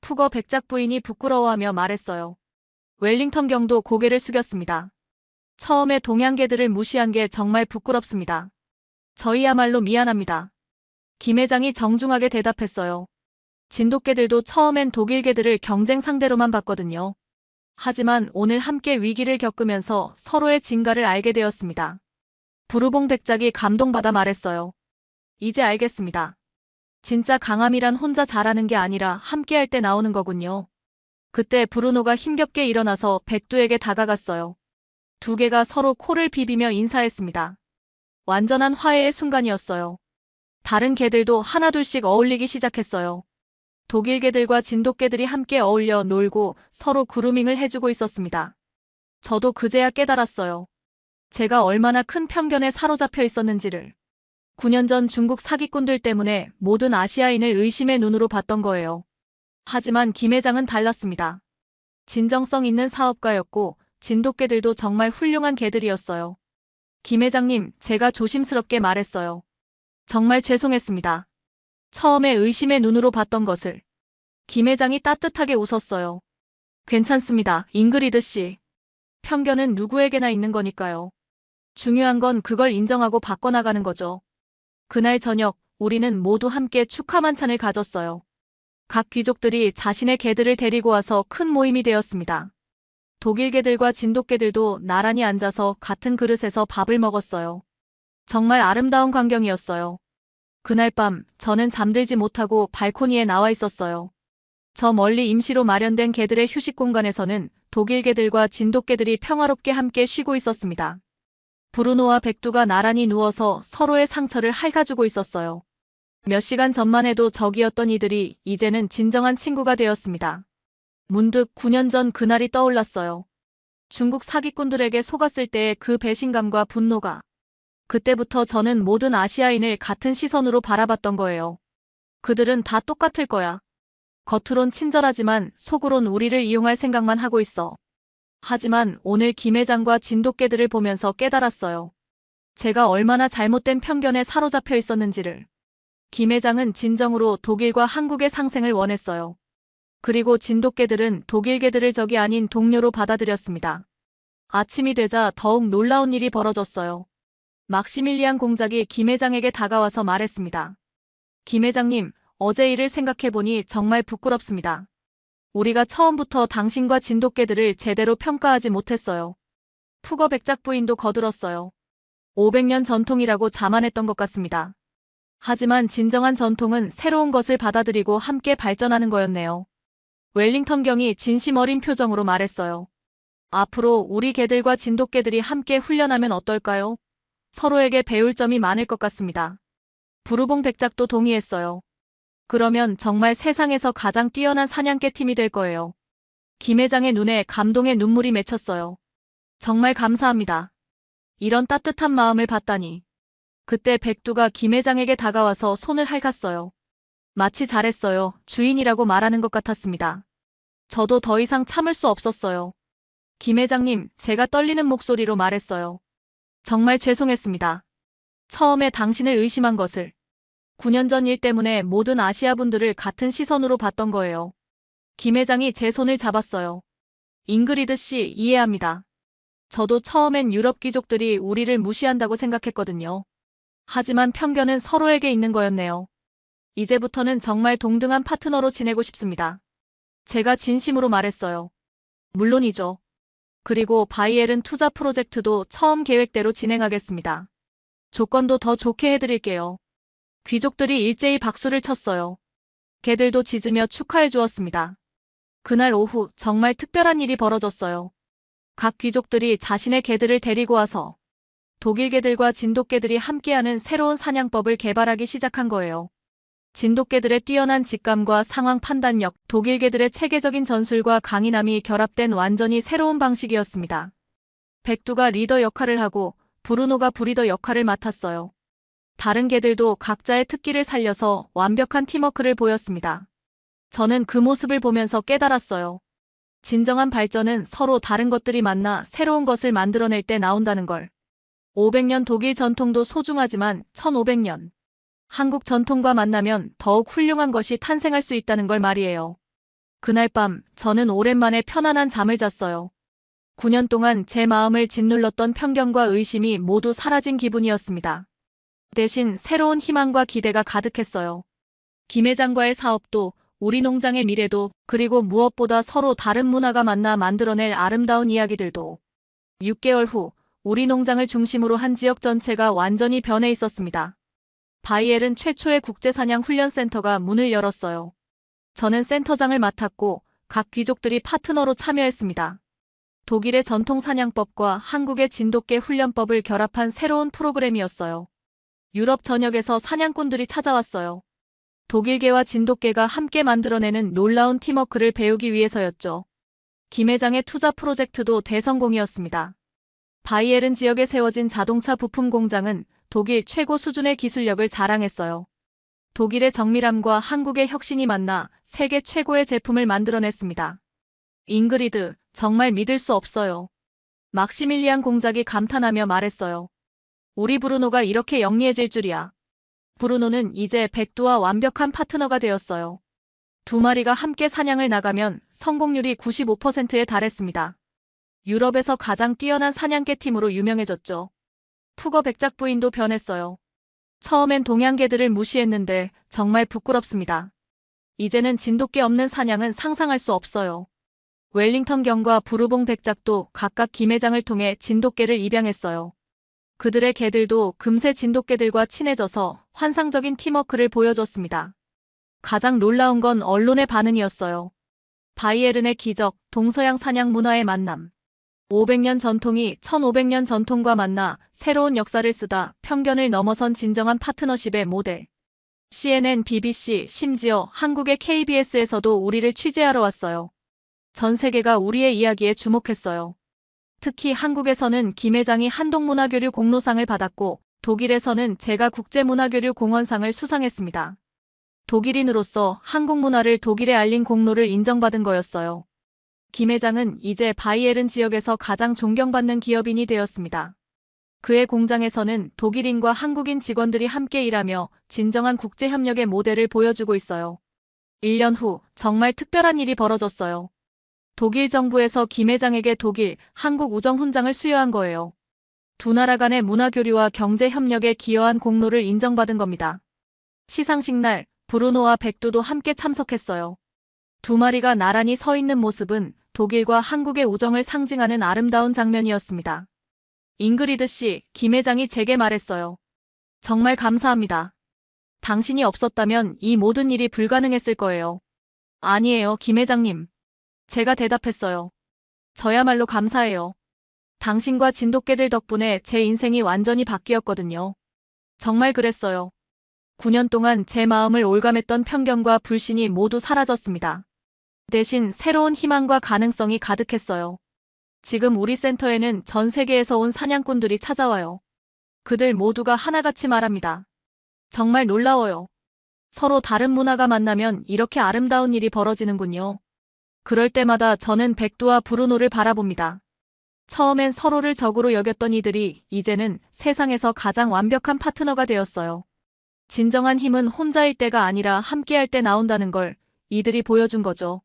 푸거 백작 부인이 부끄러워하며 말했어요. 웰링턴 경도 고개를 숙였습니다. 처음에 동양개들을 무시한 게 정말 부끄럽습니다. 저희야말로 미안합니다. 김 회장이 정중하게 대답했어요. 진돗개들도 처음엔 독일개들을 경쟁 상대로만 봤거든요. 하지만 오늘 함께 위기를 겪으면서 서로의 진가를 알게 되었습니다. 부르봉 백작이 감동받아 말했어요. 이제 알겠습니다. 진짜 강함이란 혼자 잘하는 게 아니라 함께할 때 나오는 거군요. 그때 브루노가 힘겹게 일어나서 백두에게 다가갔어요. 두 개가 서로 코를 비비며 인사했습니다. 완전한 화해의 순간이었어요. 다른 개들도 하나둘씩 어울리기 시작했어요. 독일 개들과 진돗개들이 함께 어울려 놀고 서로 그루밍을 해주고 있었습니다. 저도 그제야 깨달았어요. 제가 얼마나 큰 편견에 사로잡혀 있었는지를. 9년 전 중국 사기꾼들 때문에 모든 아시아인을 의심의 눈으로 봤던 거예요. 하지만 김 회장은 달랐습니다. 진정성 있는 사업가였고 진돗개들도 정말 훌륭한 개들이었어요. 김 회장님, 제가 조심스럽게 말했어요. 정말 죄송했습니다. 처음에 의심의 눈으로 봤던 것을. 김 회장이 따뜻하게 웃었어요. 괜찮습니다, 잉그리드 씨. 편견은 누구에게나 있는 거니까요. 중요한 건 그걸 인정하고 바꿔나가는 거죠. 그날 저녁, 우리는 모두 함께 축하 만찬을 가졌어요. 각 귀족들이 자신의 개들을 데리고 와서 큰 모임이 되었습니다. 독일 개들과 진돗개들도 나란히 앉아서 같은 그릇에서 밥을 먹었어요. 정말 아름다운 광경이었어요. 그날 밤 저는 잠들지 못하고 발코니에 나와 있었어요. 저 멀리 임시로 마련된 개들의 휴식 공간에서는 독일 개들과 진돗개들이 평화롭게 함께 쉬고 있었습니다. 브루노와 백두가 나란히 누워서 서로의 상처를 핥아주고 있었어요. 몇 시간 전만 해도 적이었던 이들이 이제는 진정한 친구가 되었습니다. 문득 9년 전 그날이 떠올랐어요. 중국 사기꾼들에게 속았을 때의 그 배신감과 분노가. 그때부터 저는 모든 아시아인을 같은 시선으로 바라봤던 거예요. 그들은 다 똑같을 거야. 겉으론 친절하지만 속으론 우리를 이용할 생각만 하고 있어. 하지만 오늘 김 회장과 진돗개들을 보면서 깨달았어요. 제가 얼마나 잘못된 편견에 사로잡혀 있었는지를. 김 회장은 진정으로 독일과 한국의 상생을 원했어요. 그리고 진돗개들은 독일개들을 적이 아닌 동료로 받아들였습니다. 아침이 되자 더욱 놀라운 일이 벌어졌어요. 막시밀리안 공작이 김 회장에게 다가와서 말했습니다. 김 회장님, 어제 일을 생각해보니 정말 부끄럽습니다. 우리가 처음부터 당신과 진돗개들을 제대로 평가하지 못했어요. 푸거 백작 부인도 거들었어요. 500년 전통이라고 자만했던 것 같습니다. 하지만 진정한 전통은 새로운 것을 받아들이고 함께 발전하는 거였네요. 웰링턴 경이 진심 어린 표정으로 말했어요. 앞으로 우리 개들과 진돗개들이 함께 훈련하면 어떨까요? 서로에게 배울 점이 많을 것 같습니다. 부르봉 백작도 동의했어요. 그러면 정말 세상에서 가장 뛰어난 사냥개 팀이 될 거예요. 김 회장의 눈에 감동의 눈물이 맺혔어요. 정말 감사합니다. 이런 따뜻한 마음을 봤다니. 그때 백두가 김 회장에게 다가와서 손을 핥았어요. 마치 잘했어요. 주인이라고 말하는 것 같았습니다. 저도 더 이상 참을 수 없었어요. 김 회장님, 제가 떨리는 목소리로 말했어요. 정말 죄송했습니다. 처음에 당신을 의심한 것을. 9년 전 일 때문에 모든 아시아 분들을 같은 시선으로 봤던 거예요. 김 회장이 제 손을 잡았어요. 잉그리드 씨, 이해합니다. 저도 처음엔 유럽 귀족들이 우리를 무시한다고 생각했거든요. 하지만 편견은 서로에게 있는 거였네요. 이제부터는 정말 동등한 파트너로 지내고 싶습니다. 제가 진심으로 말했어요. 물론이죠. 그리고 바이에른 투자 프로젝트도 처음 계획대로 진행하겠습니다. 조건도 더 좋게 해드릴게요. 귀족들이 일제히 박수를 쳤어요. 개들도 짖으며 축하해 주었습니다. 그날 오후 정말 특별한 일이 벌어졌어요. 각 귀족들이 자신의 개들을 데리고 와서 독일 개들과 진돗개들이 함께하는 새로운 사냥법을 개발하기 시작한 거예요. 진돗개들의 뛰어난 직감과 상황 판단력, 독일 개들의 체계적인 전술과 강인함이 결합된 완전히 새로운 방식이었습니다. 백두가 리더 역할을 하고 브루노가 브리더 역할을 맡았어요. 다른 개들도 각자의 특기를 살려서 완벽한 팀워크를 보였습니다. 저는 그 모습을 보면서 깨달았어요. 진정한 발전은 서로 다른 것들이 만나 새로운 것을 만들어낼 때 나온다는 걸. 500년 독일 전통도 소중하지만 1500년. 한국 전통과 만나면 더욱 훌륭한 것이 탄생할 수 있다는 걸 말이에요. 그날 밤 저는 오랜만에 편안한 잠을 잤어요. 9년 동안 제 마음을 짓눌렀던 편견과 의심이 모두 사라진 기분이었습니다. 대신 새로운 희망과 기대가 가득했어요. 김 회장과의 사업도, 우리 농장의 미래도, 그리고 무엇보다 서로 다른 문화가 만나 만들어낼 아름다운 이야기들도. 6개월 후 우리 농장을 중심으로 한 지역 전체가 완전히 변해 있었습니다. 바이에른 최초의 국제사냥 훈련센터가 문을 열었어요. 저는 센터장을 맡았고 각 귀족들이 파트너로 참여했습니다. 독일의 전통 사냥법과 한국의 진돗개 훈련법을 결합한 새로운 프로그램이었어요. 유럽 전역에서 사냥꾼들이 찾아왔어요. 독일개와 진돗개가 함께 만들어내는 놀라운 팀워크를 배우기 위해서였죠. 김 회장의 투자 프로젝트도 대성공이었습니다. 바이에른 지역에 세워진 자동차 부품 공장은 독일 최고 수준의 기술력을 자랑했어요. 독일의 정밀함과 한국의 혁신이 만나 세계 최고의 제품을 만들어냈습니다. 잉그리드, 정말 믿을 수 없어요. 막시밀리안 공작이 감탄하며 말했어요. 우리 브루노가 이렇게 영리해질 줄이야. 브루노는 이제 백두와 완벽한 파트너가 되었어요. 두 마리가 함께 사냥을 나가면 성공률이 95%에 달했습니다. 유럽에서 가장 뛰어난 사냥개 팀으로 유명해졌죠. 푸거 백작 부인도 변했어요. 처음엔 동양개들을 무시했는데 정말 부끄럽습니다. 이제는 진돗개 없는 사냥은 상상할 수 없어요. 웰링턴 경과 부르봉 백작도 각각 김 회장을 통해 진돗개를 입양했어요. 그들의 개들도 금세 진돗개들과 친해져서 환상적인 팀워크를 보여줬습니다. 가장 놀라운 건 언론의 반응이었어요. 바이에른의 기적, 동서양 사냥 문화의 만남. 500년 전통이 1500년 전통과 만나 새로운 역사를 쓰다 편견을 넘어선 진정한 파트너십의 모델. CNN, BBC, 심지어 한국의 KBS에서도 우리를 취재하러 왔어요. 전 세계가 우리의 이야기에 주목했어요. 특히 한국에서는 김 회장이 한동문화교류 공로상을 받았고 독일에서는 제가 국제문화교류 공헌상을 수상했습니다. 독일인으로서 한국 문화를 독일에 알린 공로를 인정받은 거였어요. 김 회장은 이제 바이에른 지역에서 가장 존경받는 기업인이 되었습니다. 그의 공장에서는 독일인과 한국인 직원들이 함께 일하며 진정한 국제협력의 모델을 보여주고 있어요. 1년 후 정말 특별한 일이 벌어졌어요. 독일 정부에서 김 회장에게 독일, 한국 우정 훈장을 수여한 거예요. 두 나라 간의 문화교류와 경제협력에 기여한 공로를 인정받은 겁니다. 시상식 날 브루노와 백두도 함께 참석했어요. 두 마리가 나란히 서 있는 모습은 독일과 한국의 우정을 상징하는 아름다운 장면이었습니다. 잉그리드 씨, 김 회장이 제게 말했어요. 정말 감사합니다. 당신이 없었다면 이 모든 일이 불가능했을 거예요. 아니에요, 김 회장님. 제가 대답했어요. 저야말로 감사해요. 당신과 진돗개들 덕분에 제 인생이 완전히 바뀌었거든요. 정말 그랬어요. 9년 동안 제 마음을 올감했던 편견과 불신이 모두 사라졌습니다. 대신 새로운 희망과 가능성이 가득했어요. 지금 우리 센터에는 전 세계에서 온 사냥꾼들이 찾아와요. 그들 모두가 하나같이 말합니다. 정말 놀라워요. 서로 다른 문화가 만나면 이렇게 아름다운 일이 벌어지는군요. 그럴 때마다 저는 백두와 브루노를 바라봅니다. 처음엔 서로를 적으로 여겼던 이들이 이제는 세상에서 가장 완벽한 파트너가 되었어요. 진정한 힘은 혼자일 때가 아니라 함께할 때 나온다는 걸 이들이 보여준 거죠.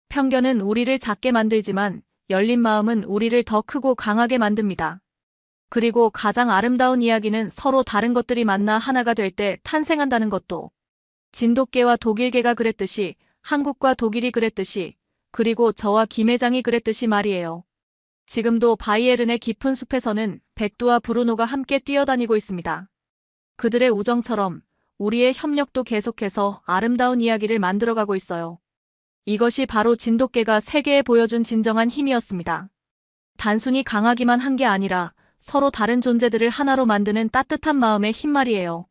편견은 우리를 작게 만들지만 열린 마음은 우리를 더 크고 강하게 만듭니다. 그리고 가장 아름다운 이야기는 서로 다른 것들이 만나 하나가 될 때 탄생한다는 것도. 진돗개와 독일개가 그랬듯이, 한국과 독일이 그랬듯이, 그리고 저와 김 회장이 그랬듯이 말이에요. 지금도 바이에른의 깊은 숲에서는 백두와 브루노가 함께 뛰어다니고 있습니다. 그들의 우정처럼 우리의 협력도 계속해서 아름다운 이야기를 만들어가고 있어요. 이것이 바로 진돗개가 세계에 보여준 진정한 힘이었습니다. 단순히 강하기만 한 게 아니라 서로 다른 존재들을 하나로 만드는 따뜻한 마음의 힘 말이에요.